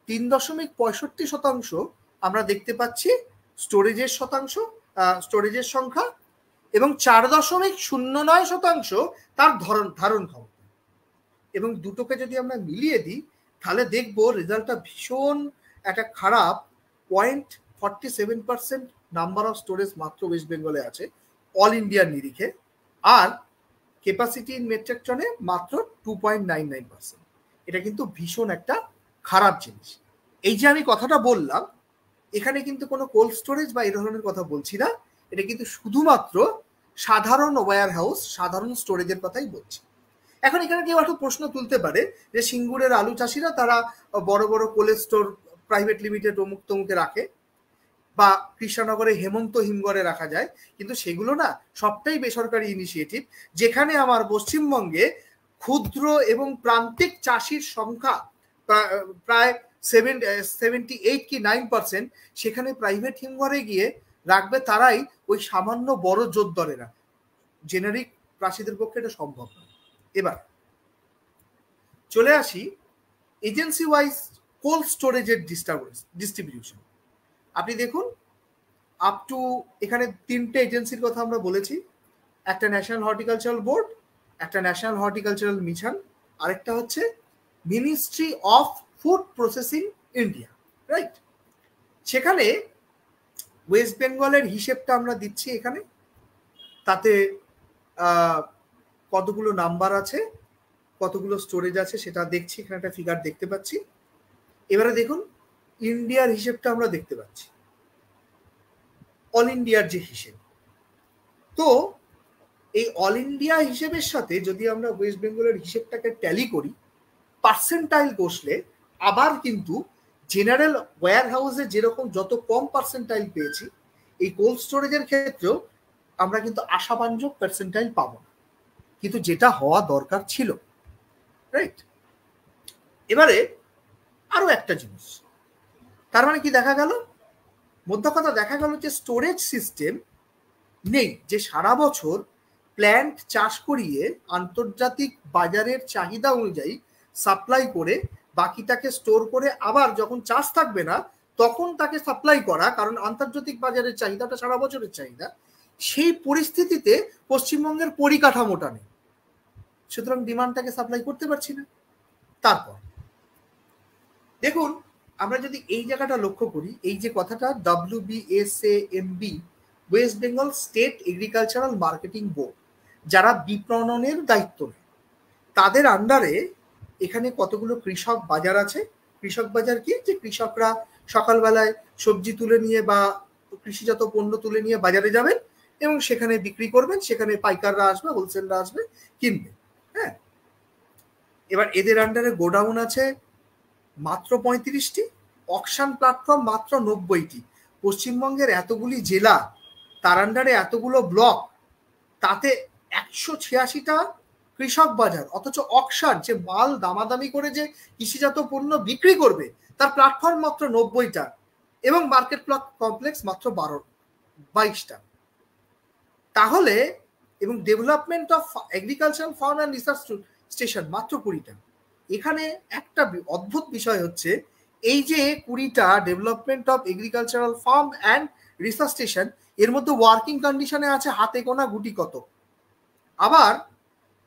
3.65% আমরা দেখতে পাচ্ছি স্টোরেজের সংখ্যা, এবং 4.09% তার ধারণ ক্ষমতা। এবং দুটোকে যদি আমরা মিলিয়ে দিই, তাহলে দেখবো রেজাল্টটা ভীষণ একটা খারাপ। 0.47% নাম্বার অফ স্টোরেজ মাত্র ওয়েস্ট বেঙ্গলে আছে অল ইন্ডিয়ার নিরিখে, আর ক্যাপাসিটি ইন মেট্রিক টনে মাত্র 2.99%। এটা কিন্তু ভীষণ একটা খারাপ জিনিস। এই যে আমি কথাটা বললাম, এখানে কিন্তু কোনো কোল্ড স্টোরেজ বা এই ধরনের কথা বলছি না, এটা কিন্তু শুধুমাত্র সাধারণ ওয়্যার হাউস, সাধারণ স্টোরেজের কথাই বলছি। এখন এখানে কেউ একটা প্রশ্ন তুলতে পারে যে সিঙ্গুরের আলু চাষিরা তারা বড় বড় কোল্ড স্টোর প্রাইভেট লিমিটেড অমুক তমুকে রাখে, বা কৃষ্ণনগরে হেমন্ত হিমঘরে রাখা যায়, কিন্তু সেগুলো না সবটাই বেসরকারি ইনিশিয়েটিভ, যেখানে আমার পশ্চিমবঙ্গে ক্ষুদ্র এবং প্রান্তিক চাষির সংখ্যা প্রায় 78 কি 9%, সেখানে প্রাইভেট হিমঘরে গিয়ে রাখবে তারাই ওই সামান্য বড় জোরদারেরা। জেনারিক চাষিদের পক্ষে এটা সম্ভব নয়। এবার চলে আসি এজেন্সি ওয়াইজ কোল্ড স্টোরেজের ডিস্ট্রিবিউশন। আপনি দেখুন, আপ টু এখানে 3টে এজেন্সির কথা আমরা বলেছি, একটা ন্যাশনাল হর্টিকালচারাল বোর্ড, একটা ন্যাশনাল হর্টিকালচারাল মিশন, আরেকটা হচ্ছে ministry of food processing India, right? সেখানে ওয়েস্ট বেঙ্গলের হিসেবটা আমরা দিচ্ছি এখানে, তাতে কতগুলো নাম্বার আছে, কতগুলো স্টোরেজ আছে সেটা দেখছি, এখানে একটা ফিগার দেখতে পাচ্ছি। এবারে দেখুন, ইন্ডিয়ার হিসেবটা আমরা দেখতে পাচ্ছি, অল ইন্ডিয়ার যে হিসেব। তো এই অল ইন্ডিয়া হিসেবের সাথে যদি আমরা ওয়েস্ট বেঙ্গলের হিসেবটাকে ট্যালি করি, পার্সেন্টাইল বসলে আবার কিন্তু জেনারেল ওয়্যার হাউসে যেরকম যত কম পার্সেন্টাইল পেয়েছি, এই কোল্ড স্টোরেজের ক্ষেত্রেও আমরা কিন্তু আশাবাঞ্জক পার্সেন্টাইল পাবো না, কিন্তু যেটা হওয়া দরকার ছিল, রাইট? এবারে আরো একটা জিনিস, তার মানে কি দেখা গেল, মোদ্দা কথা দেখা গেল যে স্টোরেজ সিস্টেম নেই যে সারা বছর প্ল্যান্ট চাষ করিয়ে আন্তর্জাতিক বাজারের চাহিদা অনুযায়ী সাপ্লাই করে বাকিটাকে স্টোর করে আবার যখন চাষ থাকবে না তখন তাকে সাপ্লাই করা, কারণ আন্তর্জাতিক বাজারের চাহিদাটা সারা বছরের চাহিদা। সেই পরিস্থিতিতে পশ্চিমবঙ্গের পরিকাঠামোটা নেই, সুতরাং ডিমান্ডটাকে সাপ্লাই করতে পারছি না। তারপর দেখুন, আমরা যদি এই জায়গাটা লক্ষ্য করি, এই যে কথাটা WBSAMB, West Bengal state agricultural marketing board, যারা বিপণনের দায়িত্ব নেয়, তাদের আন্ডারে এখানে কতগুলো কৃষক বাজার আছে। কৃষক বাজার কি, যে কৃষকরা সকালবেলায় সবজি তুলে নিয়ে বা কৃষিজাত পণ্য তুলে নিয়ে বাজারে যাবেন এবং সেখানে বিক্রি করবেন, সেখানে পাইকাররা আসবে, হোলসেলরা আসবে, কিনবে। হ্যাঁ, এবার এদের আন্ডারে গোডাউন আছে মাত্র 35টি, অকশন প্ল্যাটফর্ম মাত্র 90টি। পশ্চিমবঙ্গের এতগুলি জেলা, তার আন্ডারে এতগুলো ব্লক, তাতে 186টা কৃষক বাজার, অথচ অকশন যে মাল দামাদামি করে যে কৃষিজাত পণ্য বিক্রি করবে তার প্ল্যাটফর্ম মাত্র 90টা, এবং মার্কেট কমপ্লেক্স মাত্র 22টা। তাহলে এবং development of agricultural farm and research station মাত্র 20টা। এখানে একটা অদ্ভুত বিষয় হচ্ছে, এই যে 20টা development of agricultural farm and research station, এর মধ্যে ওয়ার্কিং কন্ডিশনে আছে হাতে গোনা গুটি কত। আবার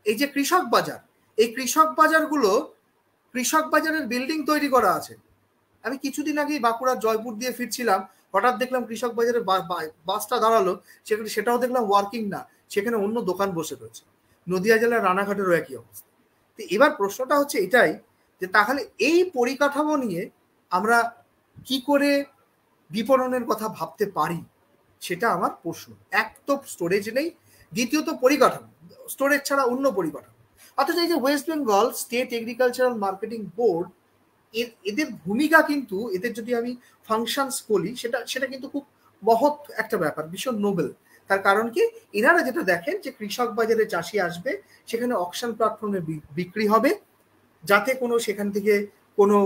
এই যে কৃষক বাজার, এই কৃষক বাজারগুলো, কৃষক বাজারের বিল্ডিং তৈরি করা আছে। আমি কিছুদিন আগেই বাঁকুড়ার জয়পুর দিয়ে ফিরছিলাম, হঠাৎ দেখলাম কৃষক বাজারের বাসটা দাঁড়ালো, সেখানে সেটাও দেখলাম ওয়ার্কিং না, সেখানে অন্য দোকান বসে রয়েছে। নদিয়া জেলার রানাঘাটেরও একই অবস্থা। তো এবার প্রশ্নটা হচ্ছে এটাই, যে তাহলে এই পরিকাঠামো নিয়ে আমরা কি করে বিপণনের কথা ভাবতে পারি, সেটা আমার প্রশ্ন। এক তো স্টোরেজ নেই, দ্বিতীয়ত পরিকাঠামো, স্টোরেজ ছাড়া অন্য পরিকাঠামো। অথচ এই যে West Bengal state agricultural marketing board, এদের ভূমিকা কিন্তু, এদের যদি আমি ফাংশনস বলি, সেটা কিন্তু খুব মহৎ একটা ব্যাপার, ভীষণ নোবেল। তার কারণ কি, এনারা যেটা দেখেন যে কৃষক বাজারে চাষি আসবে, সেখানে অকশন প্ল্যাটফর্মে বিক্রি হবে, যাতে কোনো সেখান থেকে কোনো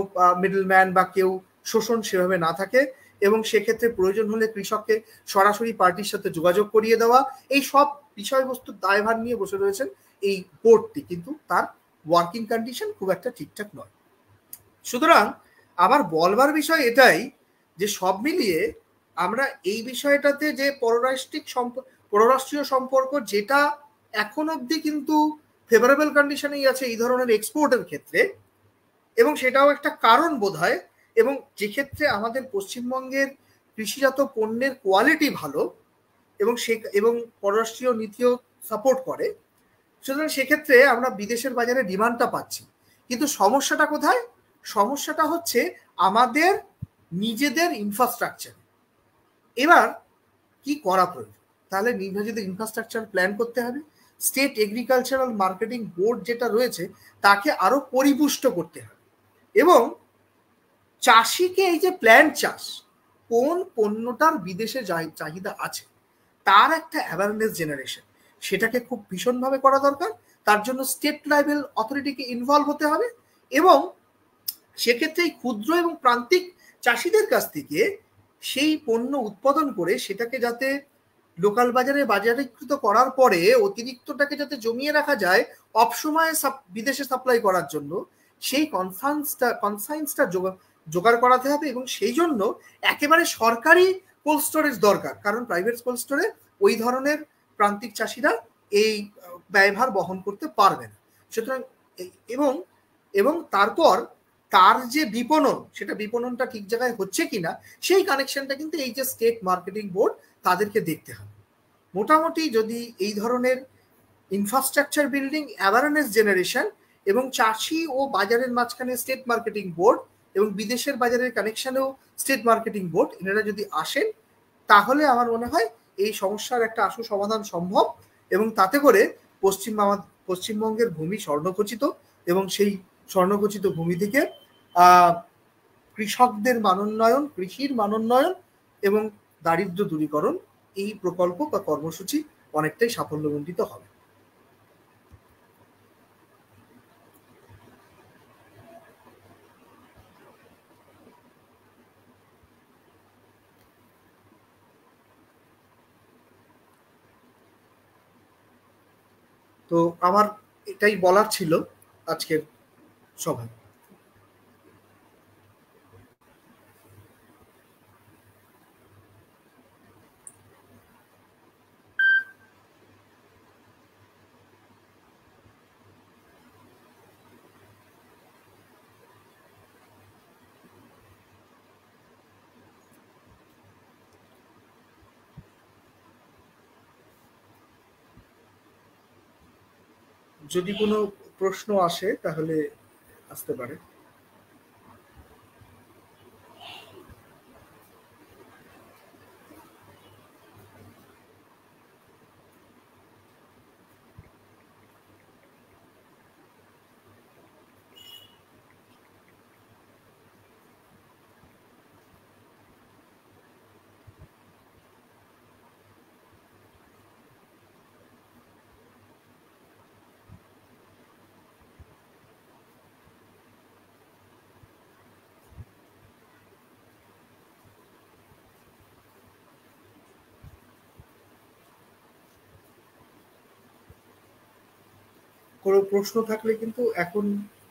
মিডলম্যান বা কেউ শোষণ সেভাবে না থাকে, এবং সেক্ষেত্রে প্রয়োজন হলে কৃষককে সরাসরি পার্টির সাথে যোগাযোগ করিয়ে দেওয়া, এই সব বিষয়বস্তুর দায়ভার নিয়ে বসে রয়েছেন এই বোর্ডটি, কিন্তু তার ওয়ার্কিং কন্ডিশন খুব একটা ঠিকঠাক নয়। সুতরাং আমার বলবার বিষয় এটাই, যে সব মিলিয়ে আমরা এই বিষয়টাতে যে পররাষ্ট্রীয় সম্পর্ক, যেটা এখন অবধি কিন্তু ফেভারেবল কন্ডিশনেই আছে এই ধরনের এক্সপোর্টের ক্ষেত্রে, এবং সেটাও একটা কারণ বোধ হয়, এবং যে ক্ষেত্রে আমাদের পশ্চিমবঙ্গের কৃষিজাত পণ্যের কোয়ালিটি ভালো এবং পররাষ্ট্রীয় নীতিও সাপোর্ট করে, সুতরাং সেক্ষেত্রে আমরা বিদেশের বাজারে ডিমান্ডটা পাচ্ছি। কিন্তু সমস্যাটা কোথায়? সমস্যাটা হচ্ছে আমাদের নিজেদের ইনফ্রাস্ট্রাকচার। এবার কি করা প্রয়োজন? তাহলে নিজেদের ইনফ্রাস্ট্রাকচার প্ল্যান করতে হবে। স্টেট এগ্রিকালচারাল মার্কেটিং বোর্ড যেটা রয়েছে তাকে আরো পরিপুষ্ট করতে হবে, এবং চাষিকে এই যে প্ল্যান্ট চাষ, কোন পণ্যটার বিদেশে চাহিদা আছে, তার একটা অ্যাওয়ারনেস জেনারেশন, সেটাকে খুব ভীষণভাবে করা দরকার। তার জন্য স্টেট লেভেল অথরিটিকে ইনভলভ হতে হবে, এবং সেক্ষেত্রে এই ক্ষুদ্র এবং প্রান্তিক চাষিদের কাছ থেকে সেই পণ্য উৎপাদন করে সেটাকে যাতে লোকাল বাজারে বাজারীকৃত করার পরে অতিরিক্তটাকে যাতে জমিয়ে রাখা যায় অপসময়ে বিদেশে সাপ্লাই করার জন্য, সেই কনসাইন্সটা জোগাড় করাতে হবে। এবং সেই জন্য একেবারে সরকারি কোল্ড স্টোরেজ দরকার, কারণ প্রাইভেট কোল্ড স্টোরে ওই ধরনের প্রান্তিক চাষিরা এই ব্যয়ভার বহন করতে পারবে না। সুতরাং এবং তারপর তার যে বিপণন, সেটা বিপণনটা ঠিক জায়গায় হচ্ছে কিনা, সেই কানেকশনটা কিন্তু এই যে স্টেট মার্কেটিং বোর্ড, তাদেরকে দেখতে হবে। মোটামুটি যদি এই ধরনের ইনফ্রাস্ট্রাকচার বিল্ডিং, অ্যাওয়ারনেস জেনারেশন এবং চাষি ও বাজারের মাঝখানে স্টেট মার্কেটিং বোর্ড, এবং বিদেশের বাজারের কানেকশনেও স্টেট মার্কেটিং বোর্ড এনারা যদি আসেন, তাহলে আমার মনে হয় এই সমস্যার একটা আশু সমাধান সম্ভব, এবং তাতে করে পশ্চিমবঙ্গের ভূমি স্বর্ণখচিত, এবং সেই স্বর্ণখচিত ভূমি থেকে কৃষকদের মানোন্নয়ন, কৃষির মানোন্নয়ন এবং দারিদ্র দূরীকরণ, এই প্রকল্প বা কর্মসূচি অনেকটাই সাফল্যমণ্ডিত হবে। তো আমার এটাই বলার ছিল আজকের সভায়। যদি কোনো প্রশ্ন আসে তাহলে আসতে পারে। কোনো প্রশ্ন থাকলে কিন্তু এখন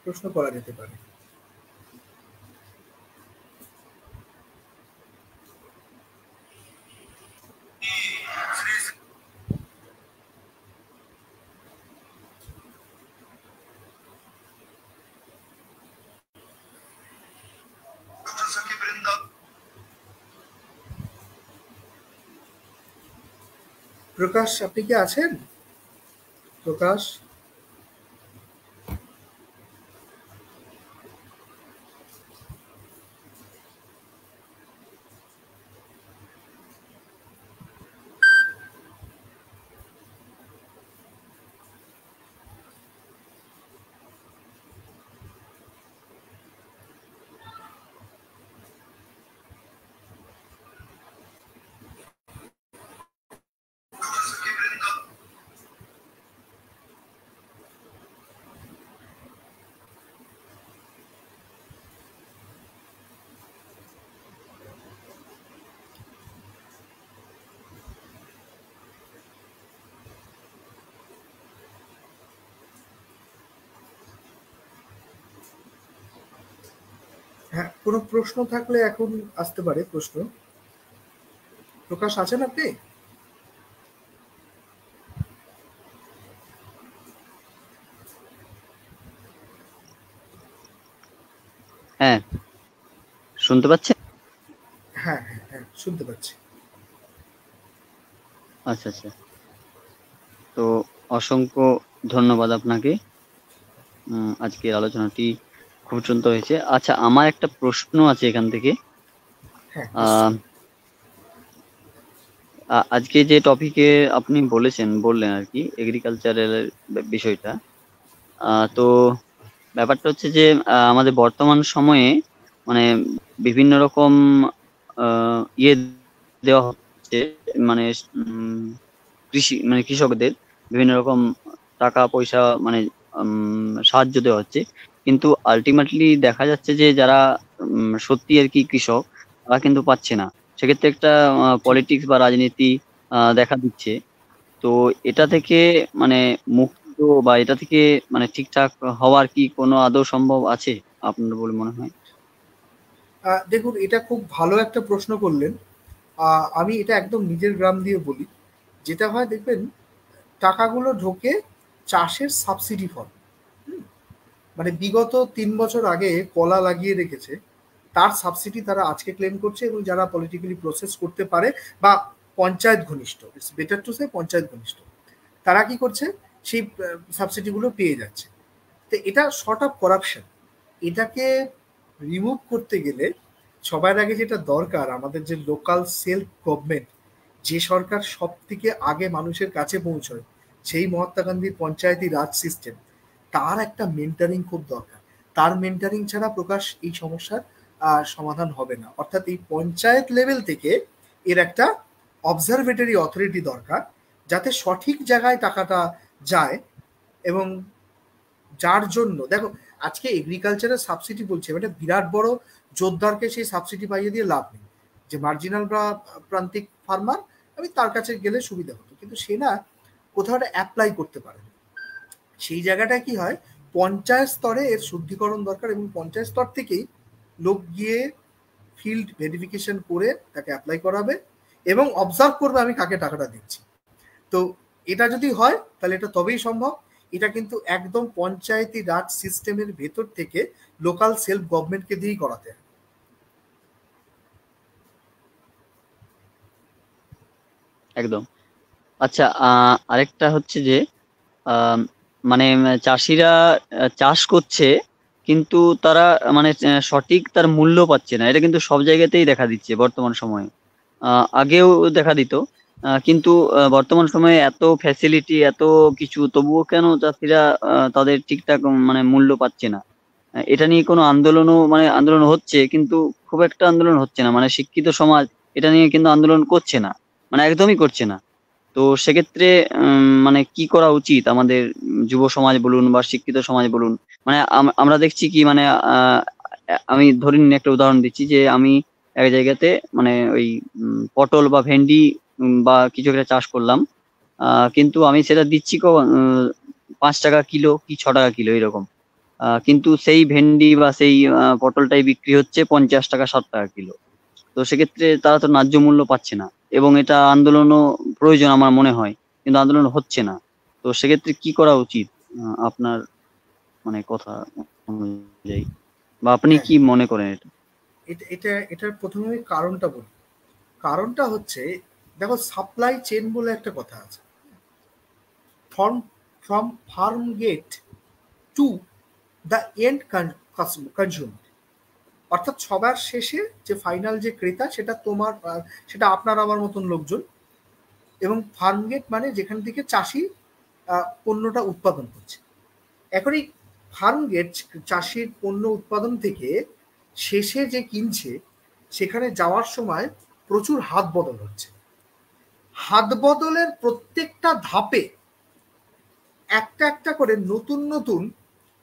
প্রশ্ন করা যেতে পারে। প্রকাশ, আপনি কি আছেন? প্রকাশ, হ্যাঁ, কোনো প্রশ্ন থাকলে এখন আসতে পারে প্রশ্ন। প্রকাশ, আছেন আপনি? হ্যাঁ, শুনতে পাচ্ছেন? হ্যাঁ হ্যাঁ হ্যাঁ, শুনতে পাচ্ছি। আচ্ছা আচ্ছা, তো অসংখ্য ধন্যবাদ আপনাকে। আজকের আলোচনাটি খুব সুন্দর হয়েছে। আচ্ছা, আমার একটা প্রশ্ন আছে এখান থেকে। হ্যাঁ, আহ, নিশ্চয়ই। আজকে যে টপিকে আপনি বললেন আর কি, এগ্রিকালচারের বিষয়টা। তো ব্যাপারটা হচ্ছে যে আমাদের বর্তমান সময়ে মানে বিভিন্ন রকম ইয়ে দেওয়া হচ্ছে, মানে কৃষি মানে কৃষকদের বিভিন্ন রকম টাকা পয়সা, মানে সাহায্য দেওয়া হচ্ছে। কিন্তু আলটিমেটলি দেখা যাচ্ছে যে যারা সত্যি আর কি কৃষক, তারা কিন্তু পাচ্ছে না। সেক্ষেত্রে একটা ঠিক। পলিটিক্স বা রাজনীতি দেখা দিচ্ছে। তো এটা থেকে মানে মুক্ত বা এটা থেকে মানে ঠিকঠাক হওয়ার কি কোনো আদৌ সম্ভব আছে আপনার বলে মনে হয়? দেখুন, এটা খুব ভালো একটা প্রশ্ন করলেন। আমি এটা একদম নিজের গ্রাম দিয়ে বলি। যেটা হয় দেখবেন, টাকাগুলো ঢোকে চাষের সাবসিডি ফন্ড। মানে বিগত ৩ বছর আগে কলা লাগিয়ে রেখেছে, তার সাবসিডি তারা আজকে ক্লেম করছে, এবং যারা পলিটিক্যালি প্রসেস করতে পারে বা পঞ্চায়েত ঘনিষ্ঠ, it's better to say panchayat ঘনিষ্ঠ, তারা কি করছে, সেই সাবসিডিগুলো পেয়ে যাচ্ছে। তো এটা শর্ট অফ করাপশন। এটাকে রিমুভ করতে গেলে সবার আগে যেটা দরকার, আমাদের যে লোকাল সেলফ গভর্নমেন্ট, যে সরকার সব থেকে আগে মানুষের কাছে পৌঁছয়, সেই মহাত্মা গান্ধীর পঞ্চায়েতি রাজ সিস্টেম, তার একটা মেন্টারিং খুব দরকার। তার মেন্টারিং ছাড়া প্রকাশ এই সমস্যার সমাধান হবে না। অর্থাৎ এই পঞ্চায়েত লেভেল থেকে এর একটা অবজারভেটরি অথরিটি দরকার, যাতে সঠিক জায়গায় টাকাটা যায়। এবং যার জন্য দেখো, আজকে এগ্রিকালচারের সাবসিডি বলছে, মানে বিরাট বড় জোরদারকে সেই সাবসিডি পাইয়ে দিয়ে লাভ নেই। যে মার্জিনাল বা প্রান্তিক ফার্মার, আমি তার কাছে গেলে সুবিধা হতো, কিন্তু সে না কোথাও একটা অ্যাপ্লাই করতে পারে না। সেই জায়গাটায় কি হয়, পঞ্চায়েত স্তরে এর শুদ্ধিকরণ দরকার, এবং পঞ্চায়েত স্তর থেকেই লোক গিয়ে ফিল্ড ভেরিফিকেশন করে তাকে অ্যাপ্লাই করাবে এবং অবজার্ভ করবে আমি কাকে টাকাটা দিচ্ছি। তো এটা যদি হয় তাহলে এটা তবেই সম্ভব। এটা কিন্তু একদম পঞ্চায়েতি রাজ সিস্টেমের ভেতর থেকে লোকাল সেলফ গভর্নমেন্টকে দিয়েই করাতে হবে। একদম। আচ্ছা, আরেকটা হচ্ছে যে আম, মানে চাষিরা চাষ করছে, কিন্তু তারা মানে সঠিক তার মূল্য পাচ্ছে না। এটা কিন্তু সব জায়গাতেই দেখা দিচ্ছে বর্তমান সময়ে। আগেও দেখা দিত, কিন্তু বর্তমান সময়ে এত ফ্যাসিলিটি, এত কিছু, তবুও কেন চাষিরা তাদের ঠিকঠাক মানে মূল্য পাচ্ছে না? এটা নিয়ে কোনো আন্দোলনও মানে আন্দোলন হচ্ছে, কিন্তু খুব একটা আন্দোলন হচ্ছে না। মানে শিক্ষিত সমাজ এটা নিয়ে কিন্তু আন্দোলন করছে না, মানে একদমই করছে না। তো সেক্ষেত্রে মানে কি করা উচিত আমাদের? যুব সমাজ বলুন বা শিক্ষিত সমাজ বলুন, মানে আমরা দেখছি কি, মানে আমি ধরে নিন একটা উদাহরণ দিচ্ছি যে আমি এক জায়গাতে মানে ওই পটল বা ভেন্ডি বা কিছু একটা চাষ করলাম, কিন্তু আমি সেটা দিচ্ছি 5 টাকা কিলো কি 6 টাকা কিলো এরকম। কিন্তু সেই ভেন্ডি বা সেই পটলটাই বিক্রি হচ্ছে 50 টাকা 60 টাকা কিলো। তো সেক্ষেত্রে তারা তো ন্যায্য মূল্য পাচ্ছে না, এবং এটা আন্দোলনও প্রয়োজন আমার মনে হয়, কিন্তু আন্দোলন হচ্ছে না। তো সেক্ষেত্রে কি করা উচিত আপনার মানে কথা অনুযায়ী, বা আপনি হ্যাঁ, কি মনে করেন এটা? এটার প্রথমে আমি কারণটা বলি। কারণটা হচ্ছে, দেখো সাপ্লাই চেন বলে একটা কথা আছে। From from farm gate to the end consumer, অর্থাৎ সবার শেষে যে ফাইনাল যে ক্রেতা, সেটা তোমার সেটা আপনার আমার মতন লোকজন। এবং ফার্ম গেট মানে যেখান থেকে চাষি পণ্যটা উৎপাদন করছে। এখন এই ফার্ম গেট, চাষির পণ্য উৎপাদন থেকে শেষে যে কিনছে, সেখানে যাওয়ার সময় প্রচুর হাত বদল হচ্ছে। হাত বদলের প্রত্যেকটা ধাপে একটা একটা করে নতুন নতুন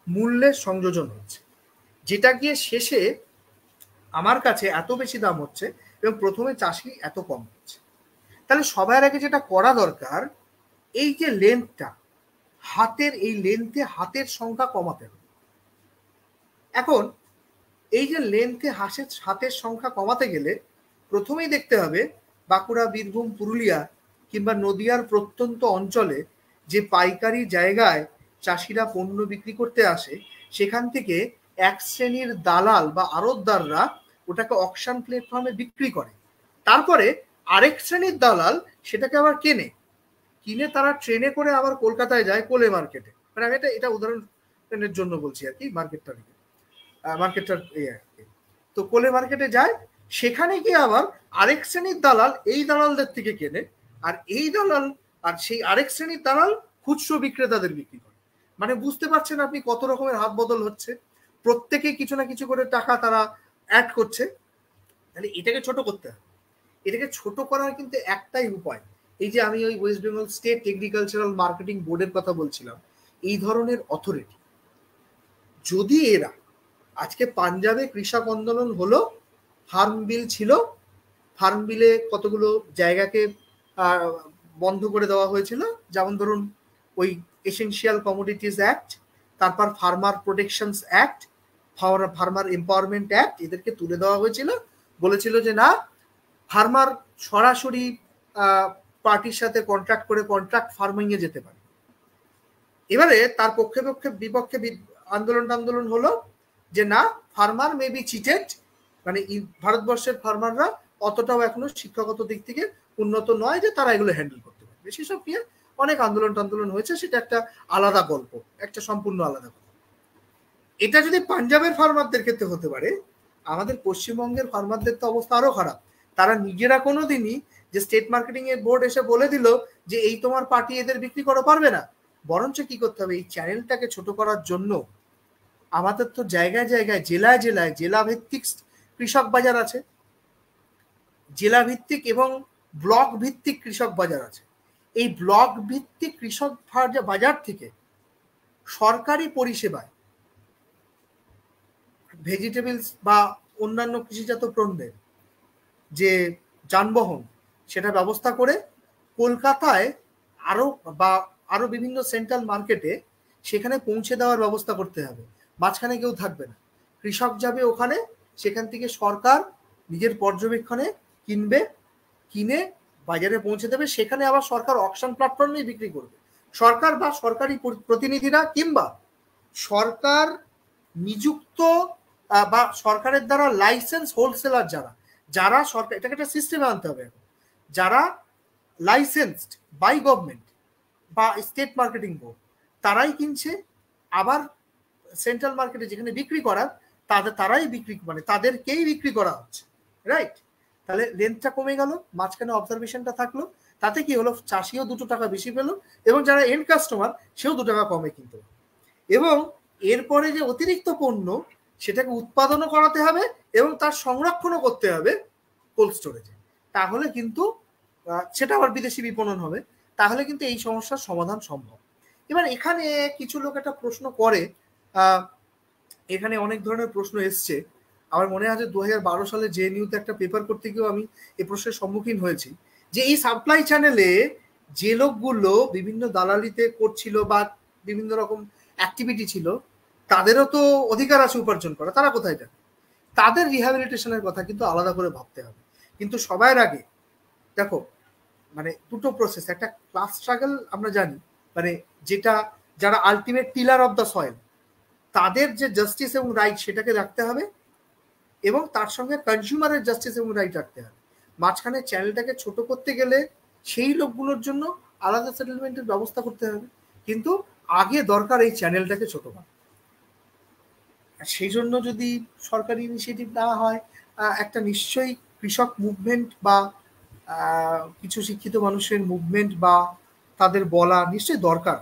মূল্যের সংযোজন হচ্ছে, যেটা গিয়ে শেষে আমার কাছে এত বেশি দাম হচ্ছে এবং প্রথমে চাষি এত কম হচ্ছে। তাহলে সবার আগে যেটা করা দরকার, এই যে লেন্থটা, হাতের এই লেন্থে হাতের সংখ্যা কমাতে হবে। এখন এই যে লেন্থে হাতের সংখ্যা কমাতে গেলে প্রথমেই দেখতে হবে বাঁকুড়া, বীরভূম, পুরুলিয়া কিংবা নদিয়ার প্রত্যন্ত অঞ্চলে যে পাইকারি জায়গায় চাষিরা পণ্য বিক্রি করতে আসে, সেখান থেকে এক শ্রেণীর দালাল বা আড়তদাররা ওটাকে অকশন প্ল্যাটফর্মে বিক্রি করে। তারপরে আরেক শ্রেণীর দালাল সেটাকে আবার কেনে, কিনে তারা ট্রেনে করে আবার কলকাতায় যায় কোলে মার্কেটে। মানে আমি এটা এটা উদাহরণের জন্য বলছি আর কি, মার্কেটটা নিয়ে, মার্কেটটার আর কি। তো কোলে মার্কেটে যায়, সেখানে গিয়ে আবার আরেক শ্রেণীর দালাল এই দালালদের থেকে কেনে, আর এই দালাল আর সেই আরেক শ্রেণীর দালাল খুচরো বিক্রেতাদের বিক্রি করে। মানে বুঝতে পারছেন আপনি কত রকমের হাত বদল হচ্ছে, প্রত্যেকে কিছু না কিছু করে টাকা তারা অ্যাড করছে। তাহলে এটাকে ছোট করতে হবে। এটাকে ছোট করার কিন্তু একটাই উপায়, এই যে আমি ওই West Bengal state agricultural marketing বোর্ডের কথা বলছিলাম, এই ধরনের অথরিটি যদি এরা, আজকে পাঞ্জাবে কৃষক আন্দোলন হলো, ফার্ম বিল ছিল, ফার্ম বিলে কতগুলো জায়গাকে বন্ধ করে দেওয়া হয়েছিল, যেমন ধরুন ওই এসেনশিয়াল কমোডিটিস অ্যাক্ট, তারপর farmer protections act, farmer empowerment act, এদেরকে তুলে দেওয়া হয়েছিল। বলেছিল যে না, ফার্মার সরাসরি পার্টির সাথে কন্ট্রাক্ট করে কন্ট্রাক্ট ফার্মিংয়ে যেতে পারে। এবারে তার পক্ষে পক্ষে বিপক্ষে আন্দোলন হলো যে না, ফার্মার মে বি চিটেড, মানে ভারতবর্ষের ফার্মাররা অতটাও এখনো শিক্ষাগত দিক থেকে উন্নত নয় যে তারা এগুলো হ্যান্ডেল করতে পারবে। সেসব নিয়ে অনেক আন্দোলন হয়েছে, সেটা একটা আলাদা গল্প, একটা সম্পূর্ণ আলাদা গল্প। এটা যদি পাঞ্জাবের ফার্মারদের ক্ষেত্রে হতে পারে, আমাদের পশ্চিমবঙ্গের ফার্মারদের তো অবস্থা আরো খারাপ। তারা নিজেরা কোনোদিনই যে স্টেট মার্কেটিং এর বোর্ড এসে বলে দিল যে এই তোমার পার্টি এদের বিক্রি করা পারবে না, বরঞ্চ কি করতে হবে, এই চ্যানেলটাকে ছোট করার জন্য আমাদের তো জায়গায় জায়গায় জেলায় জেলায় জেলা ভিত্তিক কৃষক বাজার আছে, জেলা ভিত্তিক এবং ব্লক ভিত্তিক কৃষক বাজার আছে। এই ব্লক ভিত্তিক কৃষক বাজার থেকে সরকারি পরিষেবায় ভেজিটেবলস বা অন্যান্য কৃষিজাত পণ্যের যে যানবাহন সেটা ব্যবস্থা করে কলকাতায় আরো বিভিন্ন সেন্ট্রাল মার্কেটে সেখানে পৌঁছে দেওয়ার ব্যবস্থা করতে হবে। মাঝখানে কেউ থাকবে না, কৃষক যাবে ওখানে, সেখান থেকে সরকার নিজের পর্যবেক্ষণে কিনে বাজারে পৌঁছে দেবে, সেখানে আবার সরকার অকশন প্ল্যাটফর্মে বিক্রি করবে। সরকার বা সরকারি প্রতিনিধিরা কিংবা সরকার নিযুক্ত বা সরকারের দ্বারা লাইসেন্স হোলসেলার যারা সরকার, এটাকে একটা সিস্টেমে আনতে হবে, যারা লাইসেন্সড বাই গভর্নমেন্ট বা স্টেট মার্কেটিং বোর্ড তারাই কিনছে, আবার সেন্ট্রাল মার্কেটে যেখানে বিক্রি করার তারাই বিক্রি, মানে তাদেরকেই বিক্রি করা হচ্ছে, রাইট? তাহলে লেন্থটা কমে গেল, মাঝখানে অবজারভেশনটা থাকলো, তাতে কি হলো, চাষিও 2 টাকা বেশি পেলো এবং যারা এন্ড কাস্টমার সেও 2 টাকা কমে কিনতে পারে। এবং এরপরে যে অতিরিক্ত পণ্য সেটাকে উৎপাদনও করাতে হবে এবং তার সংরক্ষণও করতে হবে কোল্ড স্টোরেজে, তাহলে কিন্তু সেটা আবার বিদেশি বিপণন হবে, তাহলে কিন্তু এই সমস্যার সমাধান সম্ভব। এবার এখানে কিছু লোক একটা প্রশ্ন করে, এখানে অনেক ধরনের প্রশ্ন এসছে। আমার মনে আছে 2012 সালে জেএনইউতে একটা পেপার করতে গিয়েও আমি এই প্রশ্নের সম্মুখীন হয়েছি, যে এই সাপ্লাই চ্যানেলে যে লোকগুলো বিভিন্ন দালালিতে করছিল বা বিভিন্ন রকম অ্যাক্টিভিটি ছিল, তাদেরও তো অধিকার আছে উপার্জন করা, তারা কোথায় যাবে? তাদের রিহ্যাবিলিটেশনের কথা কিন্তু আলাদা করে ভাবতে হবে। কিন্তু সবার আগে দেখো, মানে দুটো প্রসেস, একটা ক্লাস স্ট্রাগল আমরা জানি, মানে যেটা যারা ultimate tiller of the soil তাদের যে জাস্টিস এবং রাইট সেটাকে রাখতে হবে, এবং তার সঙ্গে কনজিউমারের জাস্টিস এবং রাইট রাখতে হবে। মাঝখানে চ্যানেলটাকে ছোট করতে গেলে সেই লোকগুলোর জন্য আলাদা সেটেলমেন্টের ব্যবস্থা করতে হবে, কিন্তু আগে দরকার এই চ্যানেলটাকে ছোট করা। সেই জন্য যদি সরকারি ইনিশিয়েটিভ নেওয়া হয়, একটা নিশ্চয়ই কৃষক মুভমেন্ট বা কিছু শিক্ষিত মানুষের মুভমেন্ট বা তাদের বলা নিশ্চয়ই দরকার।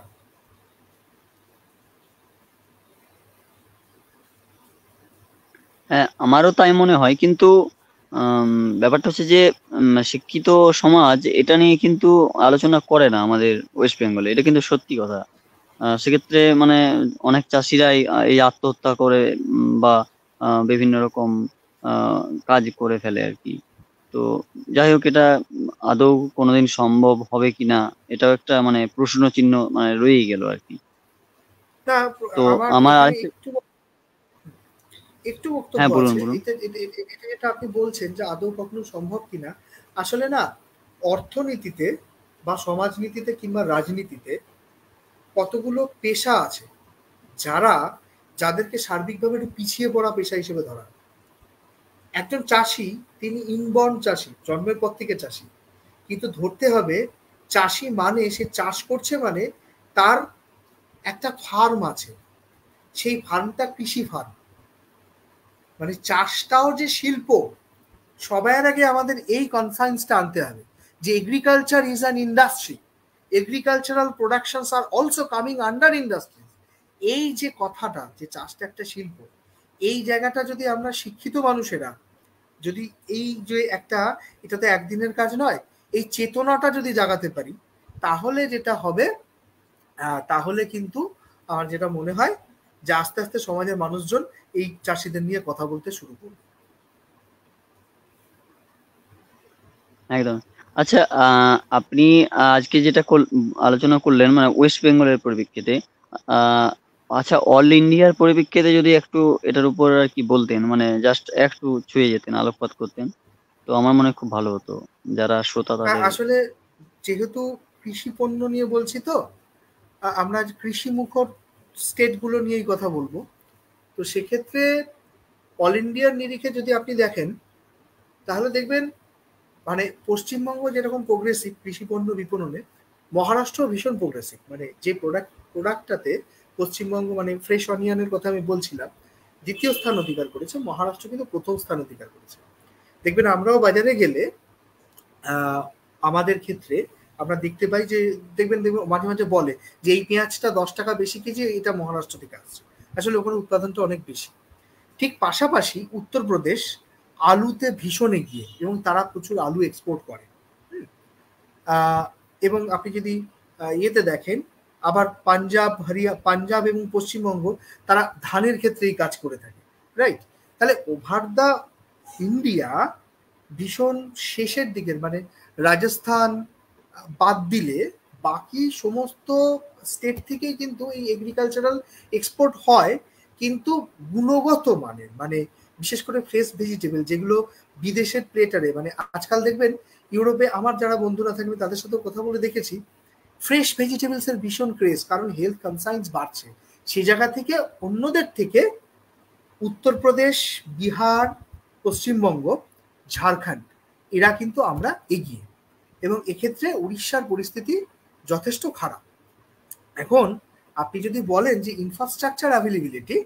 হ্যাঁ, আমারও তাই মনে হয়, কিন্তু ব্যাপারটা হচ্ছে যে শিক্ষিত সমাজ এটা নিয়ে কিন্তু আলোচনা করে না আমাদের ওয়েস্ট বেঙ্গলে, এটা কিন্তু সত্যি কথা। সেক্ষেত্রে মানে অনেক চাষিরাই এই আত্মহত্যা করে বা বিভিন্ন রকম কাজ করে ফেলে আর কি। তো যাই হোক, এটা আদৌ কোনোদিন সম্ভব হবে কিনা এটাও একটা মানে প্রশ্ন চিহ্ন মানে রয়েই গেল আর কি। না, তো আমার আমার আর এখানে একটু বক্তব্য হ্যাঁ, বলুন আছে। বলুন। এটা যেটা আপনি বলছেন যে আদৌ কখনো সম্ভব কিনা, আসলে না, অর্থনীতিতে বা সমাজনীতিতে কিংবা রাজনীতিতে কতগুলো পেশা আছে যাদেরকে সার্বিকভাবে একটু পিছিয়ে পড়া পেশা হিসেবে ধরা হয়। একজন চাষি, তিনি ইনবর্ন চাষি, জন্মের পর থেকে চাষি, কিন্তু ধরতে হবে চাষি মানে সে চাষ করছে, মানে তার একটা ফার্ম আছে, সেই ফার্মটা কৃষি ফার্ম, মানে চাষটাও যে শিল্প। সবার আগে আমাদের এই কনসাইন্সটা আনতে হবে যে agriculture is an industry, agricultural productions are also coming under industry. এই যে কথাটা যে চাষটা একটা শিল্প, এই জায়গাটা যদি আমরা শিক্ষিত মানুষেরা যদি এই যে একটা, এটা তো একদিনের কাজ নয়, এই চেতনাটা যদি জাগাতে পারি, তাহলে যেটা হবে, তাহলে কিন্তু আমার যেটা মনে হয় যে আস্তে আস্তে সমাজের মানুষজন এই চাষিদের নিয়ে কথা বলতে শুরু করবে। একদম। আচ্ছা, আপনি আজকে যেটা আলোচনা করলেন মানে ওয়েস্ট বেঙ্গলের পরিপ্রেক্ষিতে, আহ, আচ্ছা, অল ইন্ডিয়ার পরিপ্রেক্ষিতে যদি একটু এটার উপর আর কি বলতেন, মানে জাস্ট একটু ছুঁয়ে যেতেন, আলোকপাত করতেন, তো আমার মনে হয় খুব ভালো হতো যারা শ্রোতা তাদের। আসলে যেহেতু কৃষি পণ্য নিয়ে বলছি, তো আমরা কৃষি মুখর স্টেটগুলো নিয়েই কথা বলবো। তো সেক্ষেত্রে অল ইন্ডিয়ার নিরিখে যদি আপনি দেখেন, তাহলে দেখবেন মানে পশ্চিমবঙ্গ যেরকম প্রোগ্রেসিভ কৃষি পণ্য বিপণনে, মহারাষ্ট্র ভীষণ প্রোগ্রেসিভ। মানে যে প্রোডাক্টটাতে পশ্চিমবঙ্গ মানে ফ্রেশ অনিয়নের কথা আমি বলছিলাম, দ্বিতীয় স্থান অধিকার করেছে, মহারাষ্ট্র কিন্তু প্রথম স্থান অধিকার করেছে। দেখবেন আমরাও বাজারে গেলে আমাদের ক্ষেত্রে আমরা দেখতে পাই যে দেখবেন দেখবেন মাঝে মাঝে বলে যে এই পেঁয়াজটা 10 টাকা বেশি কেজি, এটা মহারাষ্ট্র থেকে আসছে। আসলে ওখানে উৎপাদনটা অনেক বেশি। ঠিক পাশাপাশি উত্তরপ্রদেশ আলুতে ভীষণ এগিয়ে এবং তারা প্রচুর আলু এক্সপোর্ট করে। এবং আপনি যদি ইয়েতে দেখেন আবার পাঞ্জাব এবং পশ্চিমবঙ্গ তারা ধানের ক্ষেত্রেই কাজ করে থাকে, রাইট? তাহলে ওভার দ্য ইন্ডিয়া ভীষণ শেষের দিকের মানে রাজস্থান বাদ দিলে বাকি সমস্ত স্টেট থেকেই কিন্তু এই এগ্রিকালচারাল এক্সপোর্ট হয়, কিন্তু গুণগত মানের, মানে বিশেষ করে ফ্রেশ ভেজিটেবল যেগুলো বিদেশের প্লেটারে, মানে আজকাল দেখবেন ইউরোপে আমার যারা বন্ধুরা থাকবে তাদের সাথেও কথা বলে দেখেছি ফ্রেশ ভেজিটেবলসের ভীষণ ক্রেজ, কারণ হেলথ কনসার্নস বাড়ছে। সেই জায়গা থেকে অন্যদের থেকে উত্তরপ্রদেশ, বিহার, পশ্চিমবঙ্গ, ঝাড়খণ্ড এরা কিন্তু আমরা এগিয়ে, এবং এক্ষেত্রে উড়িষ্যার পরিস্থিতি যথেষ্ট খারাপ। এখন আপনি যদি বলেন যে ইনফ্রাস্ট্রাকচার অ্যাভেলেবিলিটি,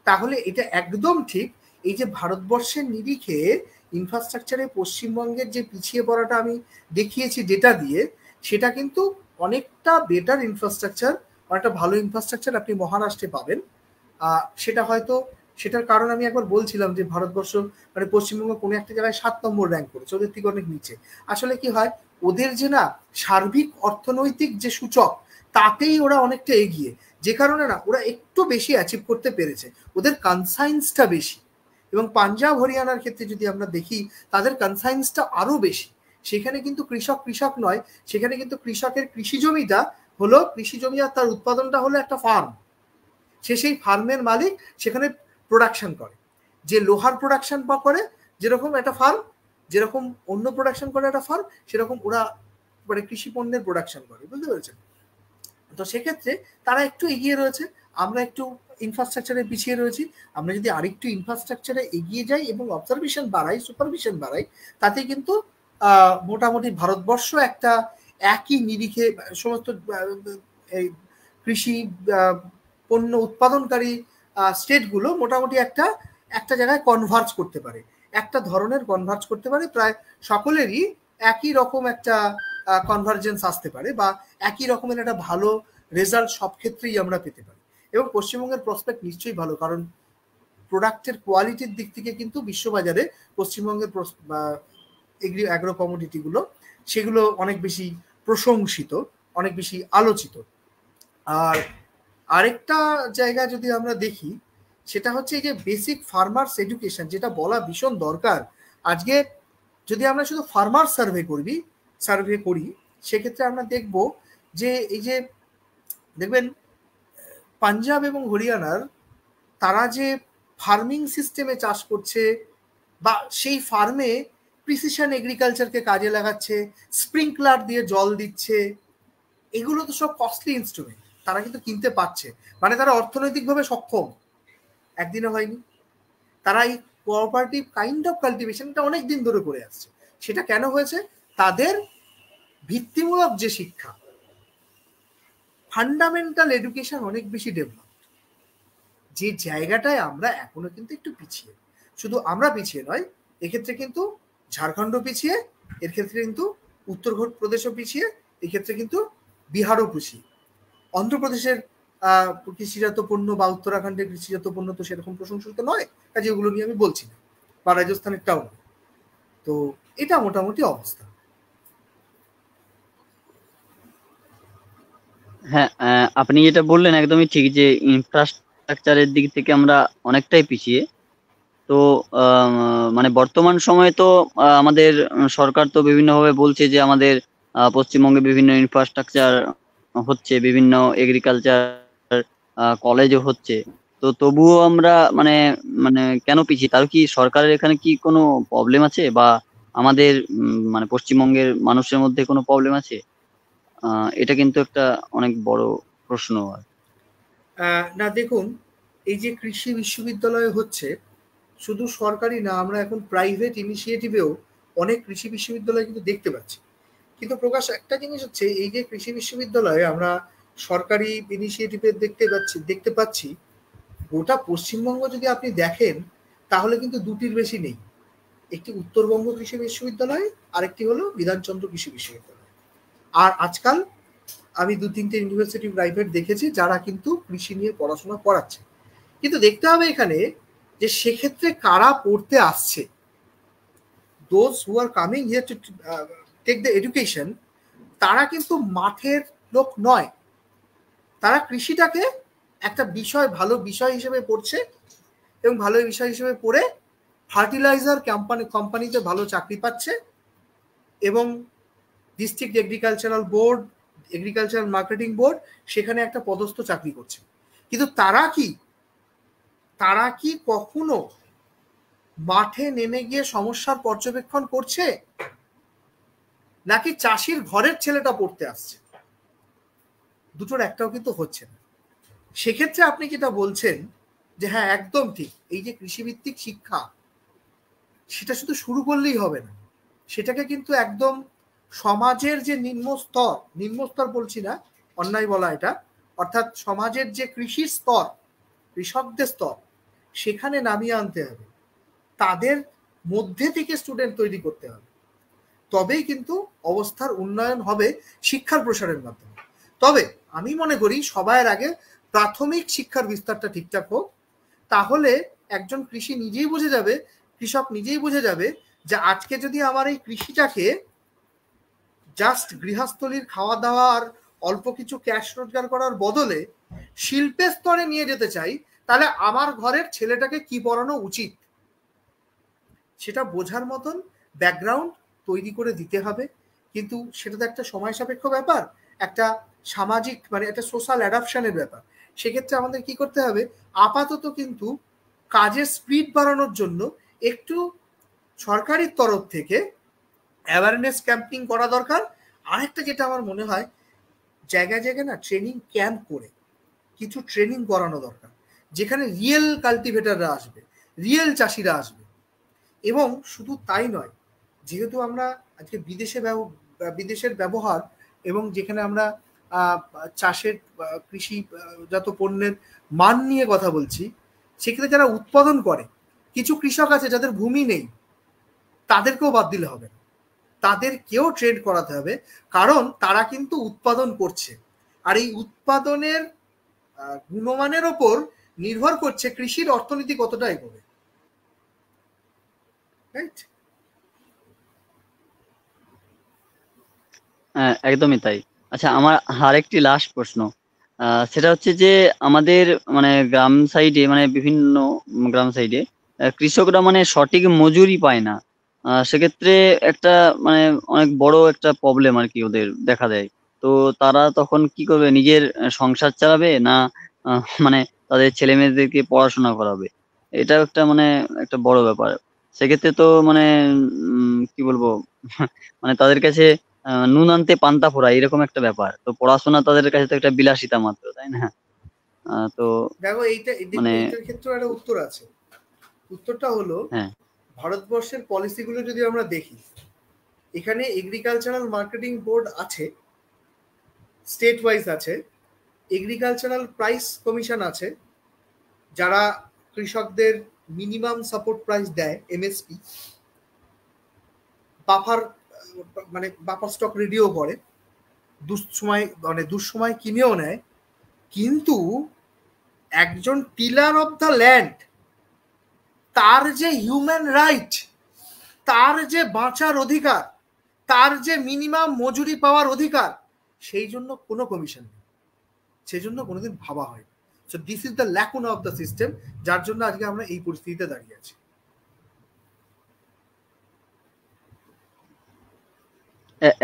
তাহলে এটা একদম ঠিক। এই যে ভারতবর্ষের নিরিখে ইনফ্রাস্ট্রাকচারে পশ্চিমবঙ্গের যে পিছিয়ে পড়াটা আমি দেখিয়েছি ডেটা দিয়ে, সেটা কিন্তু অনেকটা বেটার ইনফ্রাস্ট্রাকচার, অনেকটা ভালো ইনফ্রাস্ট্রাকচার আপনি মহারাষ্ট্রে পাবেন। সেটা হয়তো সেটার কারণ আমি একবার বলছিলাম যে ভারতবর্ষ মানে পশ্চিমবঙ্গ কোনো একটা জায়গায় 7 নম্বর র্যাঙ্ক করেছে, ওদের থেকে অনেক নিচে। আসলে কি হয়, ওদের যে না সার্বিক অর্থনৈতিক যে সূচক তাতেই ওরা অনেকটা এগিয়ে, যে কারণে না ওরা একটু বেশি অ্যাচিভ করতে পেরেছে, ওদের কনসাইন্সটা বেশি। এবং পাঞ্জাব হরিয়ানার ক্ষেত্রে যদি আমরা দেখি তাদের কনসাইন্সটা আরো বেশি। সেখানে কিন্তু কৃষক নয়, সেখানে কিন্তু কৃষকের কৃষি জমিটা হলো কৃষি জমি আর তার উৎপাদনটা হলো একটা ফার্ম। সে সেই ফার্মের মালিক, সেখানে প্রোডাকশন করে, যে লোহার প্রোডাকশন করে যেরকম একটা ফার্ম, যেরকম অন্য প্রোডাকশন করে একটা ফার্ম, সেরকম ওরা মানে কৃষি পণ্যের প্রোডাকশন করে, বুঝতে পেরেছেন? তো সেক্ষেত্রে তারা একটু এগিয়ে রয়েছে, আমরা একটু ইনফ্রাস্ট্রাকচারে পিছিয়ে রয়েছি। আমরা যদি আরেকটু ইনফ্রাস্ট্রাকচারে এগিয়ে যাই এবং অবজারভেশন বাড়াই, সুপারভিশন বাড়াই, তাতে কিন্তু মোটামুটি ভারতবর্ষ একটা একই নিরিখে সমস্ত এই কৃষি পণ্য উৎপাদনকারী স্টেটগুলো মোটামুটি একটা জায়গায় কনভার্জ করতে পারে, একটা ধরনের কনভার্জ করতে পারে, প্রায় সকলেরই একই রকম একটা কনভার্জেন্স আসতে পারে, বা একই রকমের একটা ভালো রেজাল্ট সব ক্ষেত্রেই আমরা পেতে পারি। এবং পশ্চিমবঙ্গের প্রসপেক্ট নিশ্চয়ই ভালো, কারণ প্রোডাক্টের কোয়ালিটির দিক থেকে কিন্তু বিশ্ববাজারে পশ্চিমবঙ্গের অ্যাগ্রো কমোডিটিগুলো সেগুলো অনেক বেশি প্রশংসিত, অনেক বেশি আলোচিত। আর আরেকটা জায়গা যদি আমরা দেখি, সেটা হচ্ছে এই যে বেসিক ফার্মার্স এডুকেশন, যেটা বলা ভীষণ দরকার। আজকে যদি আমরা শুধু ফার্মার সার্ভে করি, সেক্ষেত্রে আমরা দেখব যে এই যে দেখবেন পাঞ্জাব এবং হরিয়ানার তারা যে ফার্মিং সিস্টেমে চাষ করছে, বা সেই ফার্মে প্রিসিশন এগ্রিকালচারকে কাজে লাগাচ্ছে, স্প্রিংকলার দিয়ে জল দিচ্ছে, এগুলো তো সব কস্টলি ইনস্ট্রুমেন্ট, তারা কিন্তু কিনতে পারছে, মানে তারা অর্থনৈতিকভাবে সক্ষম, একদিনে হয়নি। তারা এই কোঅপারেটিভ কাইন্ড অফ কাল্টিভেশনটা অনেক দিন ধরে করে আসছে। সেটা কেন হয়েছে? তাদের ভিত্তিমূলক যে শিক্ষা, ফান্ডামেন্টাল এডুকেশন অনেক বেশি ডেভেলপ, যে জায়গাটায় আমরা এখনো কিন্তু একটু পিছিয়ে। শুধু আমরা পিছিয়ে নয়, এক্ষেত্রে কিন্তু ঝাড়খণ্ডও পিছিয়ে, এর ক্ষেত্রে কিন্তু উত্তরপ্রদেশও পিছিয়ে, এক্ষেত্রে কিন্তু বিহারও পিছিয়ে। অন্ধ্রপ্রদেশের কৃষিজাত পণ্য বা উত্তরাখণ্ডের কৃষিজাত পণ্য তো সেরকম প্রশংসিত নয়, কাজে ওগুলো নিয়ে আমি বলছি না, বা রাজস্থানেরটাও নয়। তো এটা মোটামুটি অবস্থা। হ্যাঁ, আপনি যেটা বললেন একদমই ঠিক যে ইনফ্রাস্ট্রাকচারের দিক থেকে আমরা অনেকটাই পিছিয়ে। তো মানে বর্তমান সময়ে তো আমাদের সরকার তো বিভিন্নভাবে বলছে যে আমাদের পশ্চিমবঙ্গে বিভিন্ন ইনফ্রাস্ট্রাকচার হচ্ছে, বিভিন্ন এগ্রিকালচার কলেজও হচ্ছে। তো তবুও আমরা মানে মানে কেন পিছিয়ে? তার কি সরকারের এখানে কি কোনো প্রবলেম আছে, বা আমাদের মানে পশ্চিমবঙ্গের মানুষের মধ্যে কোনো প্রবলেম আছে? এটা কিন্তু একটা অনেক বড় প্রশ্ন। না দেখুন, এই যে কৃষি বিশ্ববিদ্যালয় হচ্ছে, শুধু সরকারি না, আমরা এখন প্রাইভেট ইনিশিয়েটিভেও অনেক কৃষি বিশ্ববিদ্যালয় কিন্তু দেখতে পাচ্ছি। কিন্তু প্রকাশ একটা জিনিস হচ্ছে, এই যে কৃষি বিশ্ববিদ্যালয়ে আমরা সরকারি ইনিশিয়েটিভে দেখতে পাচ্ছি গোটা পশ্চিমবঙ্গ যদি আপনি দেখেন তাহলে কিন্তু দুটির বেশি নেই। একটি উত্তরবঙ্গ কৃষি বিশ্ববিদ্যালয়, আরেকটি হলো বিধানচন্দ্র কৃষি বিশ্ববিদ্যালয়। আর আজকাল আমি 2-3টে ইউনিভার্সিটি প্রাইভেট দেখেছি যারা কিন্তু কৃষি নিয়ে পড়াশোনা করাচ্ছে। কিন্তু দেখতে হবে এখানে যে সেক্ষেত্রে কারা পড়তে আসছে। those who are coming here to take the education, তারা কিন্তু মাঠের লোক নয়, তারা কৃষিটাকে একটা বিষয়, ভালো বিষয় হিসেবে পড়ছে এবং ভালো বিষয় হিসেবে পড়ে ফার্টিলাইজার কোম্পানিতে ভালো চাকরি পাচ্ছে এবং district agricultural board, agricultural marketing board, সেখানে একটা পদস্থ চাকরি করছে। কিন্তু তারা কি কখনো মাঠে নেমে গিয়ে সমস্যার পর্যবেক্ষণ করছে, নাকি চাষির ঘরের ছেলেটা পড়তে আসছে? দুটোর একটাও কিন্তু হচ্ছে না। সেক্ষেত্রে আপনি যেটা বলছেন যে হ্যাঁ একদম ঠিক, এই যে কৃষিভিত্তিক শিক্ষা, সেটা শুধু শুরু করলেই হবে না, সেটাকে কিন্তু একদম সমাজের যে নিম্নস্তর বলছি না, অন্যায় বলা এটা, অর্থাৎ সমাজের যে কৃষির স্তর, কৃষকদের স্তর, সেখানে নামিয়ে আনতে হবে। তাদের মধ্যে থেকে স্টুডেন্ট তৈরি করতে হবে, তবেই কিন্তু অবস্থার উন্নয়ন হবে শিক্ষার প্রসারের মাধ্যমে। তবে আমি মনে করি সবার আগে প্রাথমিক শিক্ষার বিস্তারটা ঠিকঠাক হোক, তাহলে একজন কৃষক নিজেই বুঝে যাবে যে আজকে যদি আমার এই কৃষিটাকে জাস্ট গৃহস্থলীর খাওয়া দাওয়া আর অল্প কিছু ক্যাশ রোজগার করার বদলে শিল্পের স্তরে নিয়ে যেতে চাই, তাহলে আমার ঘরের ছেলেটাকে কি পড়ানো উচিত সেটা বোঝার মতন ব্যাকগ্রাউন্ড তৈরি করে দিতে হবে। কিন্তু সেটা তো একটা সময় সাপেক্ষ ব্যাপার, একটা সামাজিক একটা সোশ্যাল অ্যাডাপশনের ব্যাপার। সেক্ষেত্রে আমাদের কি করতে হবে, আপাতত কিন্তু কাজের স্পিড বাড়ানোর জন্য একটু সরকারি তরফ থেকে অ্যাওয়ারনেস ক্যাম্পিং করা দরকার। আরেকটা যেটা আমার মনে হয়, জায়গায় জায়গায় না ট্রেনিং ক্যাম্প করে কিছু ট্রেনিং করানো দরকার, যেখানে রিয়েল কাল্টিভেটাররা আসবে, রিয়েল চাষিরা আসবে। এবং শুধু তাই নয়, যেহেতু আমরা আজকে বিদেশের ব্যবহার এবং যেখানে আমরা চাষের কৃষিজাত পণ্যের মান নিয়ে কথা বলছি, সেক্ষেত্রে যারা উৎপাদন করে, কিছু কৃষক আছে যাদের ভূমি নেই, তাদেরকেও বাদ দিলে হবে না, তাদেরকেও ট্রেন করাতে হবে, কারণ তারা কিন্তু উৎপাদন করছে। আর এই উৎপাদনের গুণমানের ওপর নির্ভর করছে কৃষির অর্থনীতি কতটা এগোবে। একদমই তাই। আচ্ছা, আমার আরেকটি লাস্ট প্রশ্ন, সেটা হচ্ছে যে আমাদের গ্রাম সাইডে, বিভিন্ন গ্রাম সাইডে কৃষকরা সঠিক মজুরি পায় না। সেক্ষেত্রে একটা অনেক বড় একটা প্রবলেম আর কি ওদের দেখা দেয়। তো তারা তখন কি করবে, নিজের সংসার চালাবে না তাদের ছেলে মেয়েদেরকে পড়াশোনা করাবে? এটা একটা একটা বড় ব্যাপার। সেক্ষেত্রে তো কি বলবো তাদের কাছে নুন আনতে পান্তা ফোড়া এরকম একটা ব্যাপার। তো পড়াশোনা তাদের কাছে তো একটা বিলাসিতা মাত্র, তাই না? তো দেখো এইটার ক্ষেত্রে একটা উত্তর আছে। উত্তরটা হলো, ভারতবর্ষের পলিসিগুলো যদি আমরা দেখি, এখানে এগ্রিকালচারাল মার্কেটিং বোর্ড আছে, স্টেট ওয়াইজ আছে, এগ্রিকালচারাল প্রাইস কমিশন আছে, যারা কৃষকদের মিনিমাম সাপোর্ট প্রাইস দেয়, এমএসপি, বাফার স্টক রেডিও করে, দুঃসময় কিনেও নেয়। কিন্তু একজন টিলার অফ দ্য ল্যান্ড, তার যে হিউম্যান রাইট, তার যে বাঁচার অধিকার, তার যে মিনিমাম মজুরি পাওয়ার অধিকার, সেই জন্য কোনো কমিশন নেই, সেই জন্য কোনোদিন ভাবা হয়। So this is the lacuna of the system, যার জন্য আজকে আমরা এই পরিস্থিতিতে দাঁড়িয়ে আছি।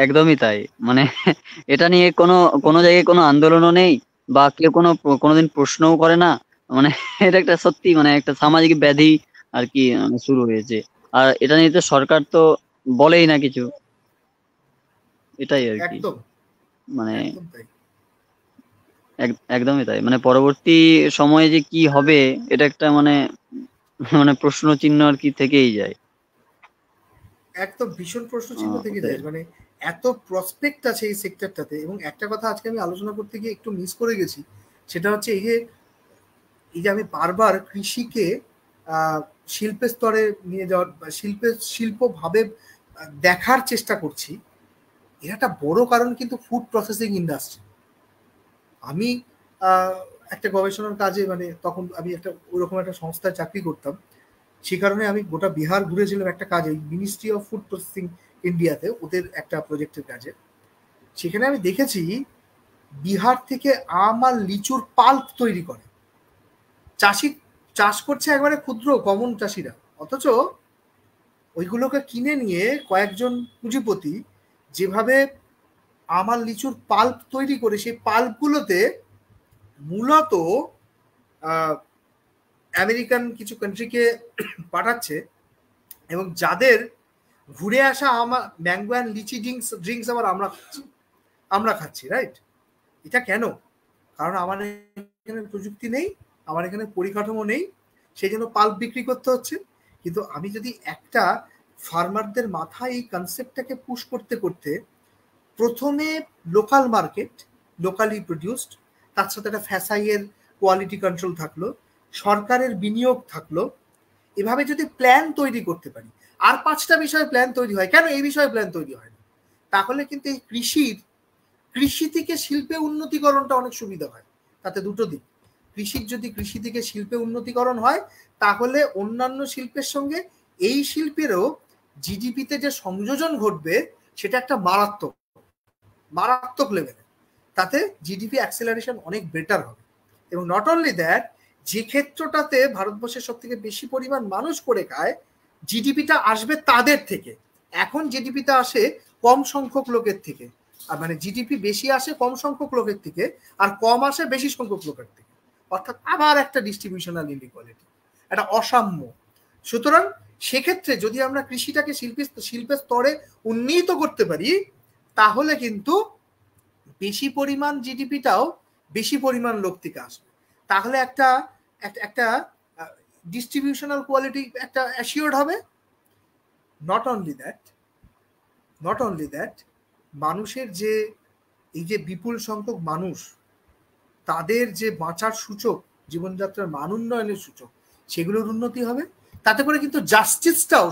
একদমই তাই। এটা নিয়ে কোনো জায়গায় কোনো আন্দোলনও নেই, বা কেউ কোনোদিন প্রশ্নও করে না। এটা একটা সত্যি একটা সামাজিক ব্যাধি আর কি শুরু হয়েছে। আর এটা নিয়ে তো সরকার তো বলেই না কিছু। এটাই আর কি, একদমই তাই। পরবর্তী সময়ে যে কি হবে, এটা একটা প্রশ্ন চিহ্ন আর কি থেকেই যায়। একদম ভীষণ প্রশ্ন চিহ্ন থেকে যায়। এত প্রসপেক্ট আছে এই সেক্টরটাতে। এবং একটা কথা আজকে আমি আলোচনা করতে গিয়ে একটু মিস করে গেছি, সেটা হচ্ছে এই যে আমি বারবার কৃষিকে শিল্পের স্তরে নিয়ে যাওয়ার, শিল্পভাবে দেখার চেষ্টা করছি। এর একটা বড় কারণ কিন্তু ফুড প্রসেসিং ইন্ডাস্ট্রি। আমি একটা গবেষণার কাজে, মানে তখন আমি ওইরকম একটা সংস্থায় চাকরি করতাম, সে কারণে আমি গোটা বিহার ঘুরেছিলাম একটা কাজে, মিনিস্ট্রি অফ ফুড প্রসেসিং ইন্ডিয়াতে, ওদের একটা প্রজেক্টের কাজে। সেখানে আমি দেখেছি বিহার থেকে আম আর লিচুর পাল্প তৈরি করে চাষ করছে একবারে ক্ষুদ্র কমন চাষিরা, অথচ ওইগুলোকে কিনে নিয়ে কয়েকজন পুঁজিপতি যেভাবে আম আর লিচুর পাল্প তৈরি করে, সেই পাল্পগুলোতে মূলত আমেরিকান কিছু কান্ট্রিকে পাঠাচ্ছে, এবং যাদের ঘুরে আসা ম্যাঙ্গো অ্যান্ড লিচি ড্রিঙ্কস আবার আমরা খাচ্ছি, রাইট? এটা কেন? কারণ আমার এখানে প্রযুক্তি নেই, আমার এখানে পরিকাঠামো নেই, সেই জন্য পাল্প বিক্রি করতে হচ্ছে। কিন্তু আমি যদি একটা ফার্মারদের মাথায় এই কনসেপ্টটাকে পুশ করতে করতে প্রথমে লোকাল মার্কেট, লোকালি প্রডিউসড, তার সাথে একটা ফ্যাসাইয়ের কোয়ালিটি কন্ট্রোল থাকলো, সরকারের বিনিয়োগ থাকলো, এভাবে যদি প্ল্যান তৈরি করতে পারি, আর 5টা বিষয়ে প্ল্যান তৈরি হয়, কেন এই বিষয়ে প্ল্যান তৈরি হয় না? তাহলে কিন্তু এই কৃষি থেকে শিল্পে উন্নতিকরণটা অনেক সুবিধা হয়। তাতে দুটো দিক, যদি কৃষি থেকে শিল্পে উন্নতিকরণ হয়, তাহলে অন্যান্য শিল্পের সঙ্গে এই শিল্পেরও জিডিপিতে যে সংযোজন ঘটবে, সেটা একটা মারাত্মক লেভেলে, তাতে জিডিপি অ্যাক্সেলারেশন অনেক বেটার হবে। এবং নট অনলি দ্যাট, যে ক্ষেত্রটাতে ভারতবর্ষের সব থেকে বেশি পরিমাণ মানুষ করে খায়, জিডিপিটা আসবে তাদের থেকে। এখন জিডিপিটা আসে কম সংখ্যক লোকের থেকে, আর মানে জিডিপি বেশি আসে কম সংখ্যক লোকের থেকে, আর কম আসে বেশি সংখ্যক লোকের থেকে, অর্থাৎ আবার একটা ডিস্ট্রিবিউশনাল ইনইকুয়ালিটি, একটা অসাম্য। সুতরাং সেক্ষেত্রে যদি আমরা কৃষিটাকে শিল্পের স্তরে উন্নীত করতে পারি, তাহলে কিন্তু বেশি পরিমাণ জিডিপিটাও বেশি পরিমাণ লোক থেকে আসবে, তাহলে একটা ডিস্ট্রিবিউশনাল কোয়ালিটি একটা অ্যাসিওর্ড হবে। নট অনলি দ্যাট, মানুষের যে এই যে বিপুল সংখ্যক মানুষ, তাদের যে বাঁচার সূচক, জীবনযাত্রার মান উন্নয়নের সূচক, সেগুলোর উন্নতি হবে। তাতে করে কিন্তু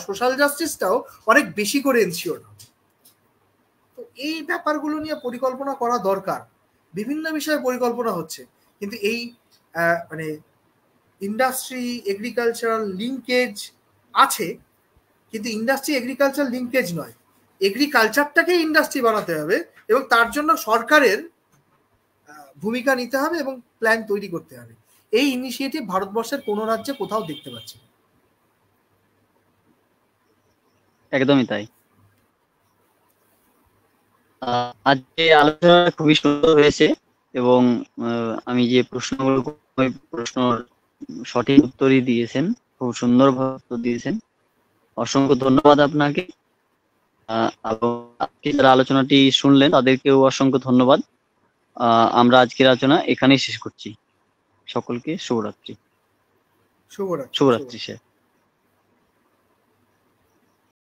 সোশ্যাল জাস্টিসটাও অনেক বেশি করে এনশিওর হবে। তো এই ব্যাপারগুলো নিয়ে পরিকল্পনা করা দরকার। বিভিন্ন বিষয়ে পরিকল্পনা হচ্ছে, কিন্তু এই মানে ইন্ডাস্ট্রি এগ্রিকালচারাল লিঙ্কেজ আছে, কিন্তু ইন্ডাস্ট্রি এগ্রিকালচার লিঙ্কেজ নয়, এগ্রিকালচারটাকে ইন্ডাস্ট্রি বানাতে হবে, এবং তার জন্য সরকারের ভূমিকা নিতে হবে এবং প্ল্যান তৈরি করতে হবে। এই ইনিশিয়েটিভ ভারতবর্ষের কোনো রাজ্যে কোথাও দেখতে পাচ্ছি না। একদমই তাই। আজকে আলোচনা খুবই সুন্দর হয়েছে, এবং আমি যে প্রশ্নগুলো প্রশ্নর সঠিক উত্তরই দিয়েছেন, খুব সুন্দরভাবে উত্তর দিয়েছেন। অসংখ্য ধন্যবাদ আপনাকে। আজকে যারা আলোচনাটি শুনলেন তাদেরকেও অসংখ্য ধন্যবাদ। আমরা আজকের আলোচনা এখানেই শেষ করছি। সকলকে শুভরাত্রি। শুভরাত্রি। শুভরাত্রি স্যার।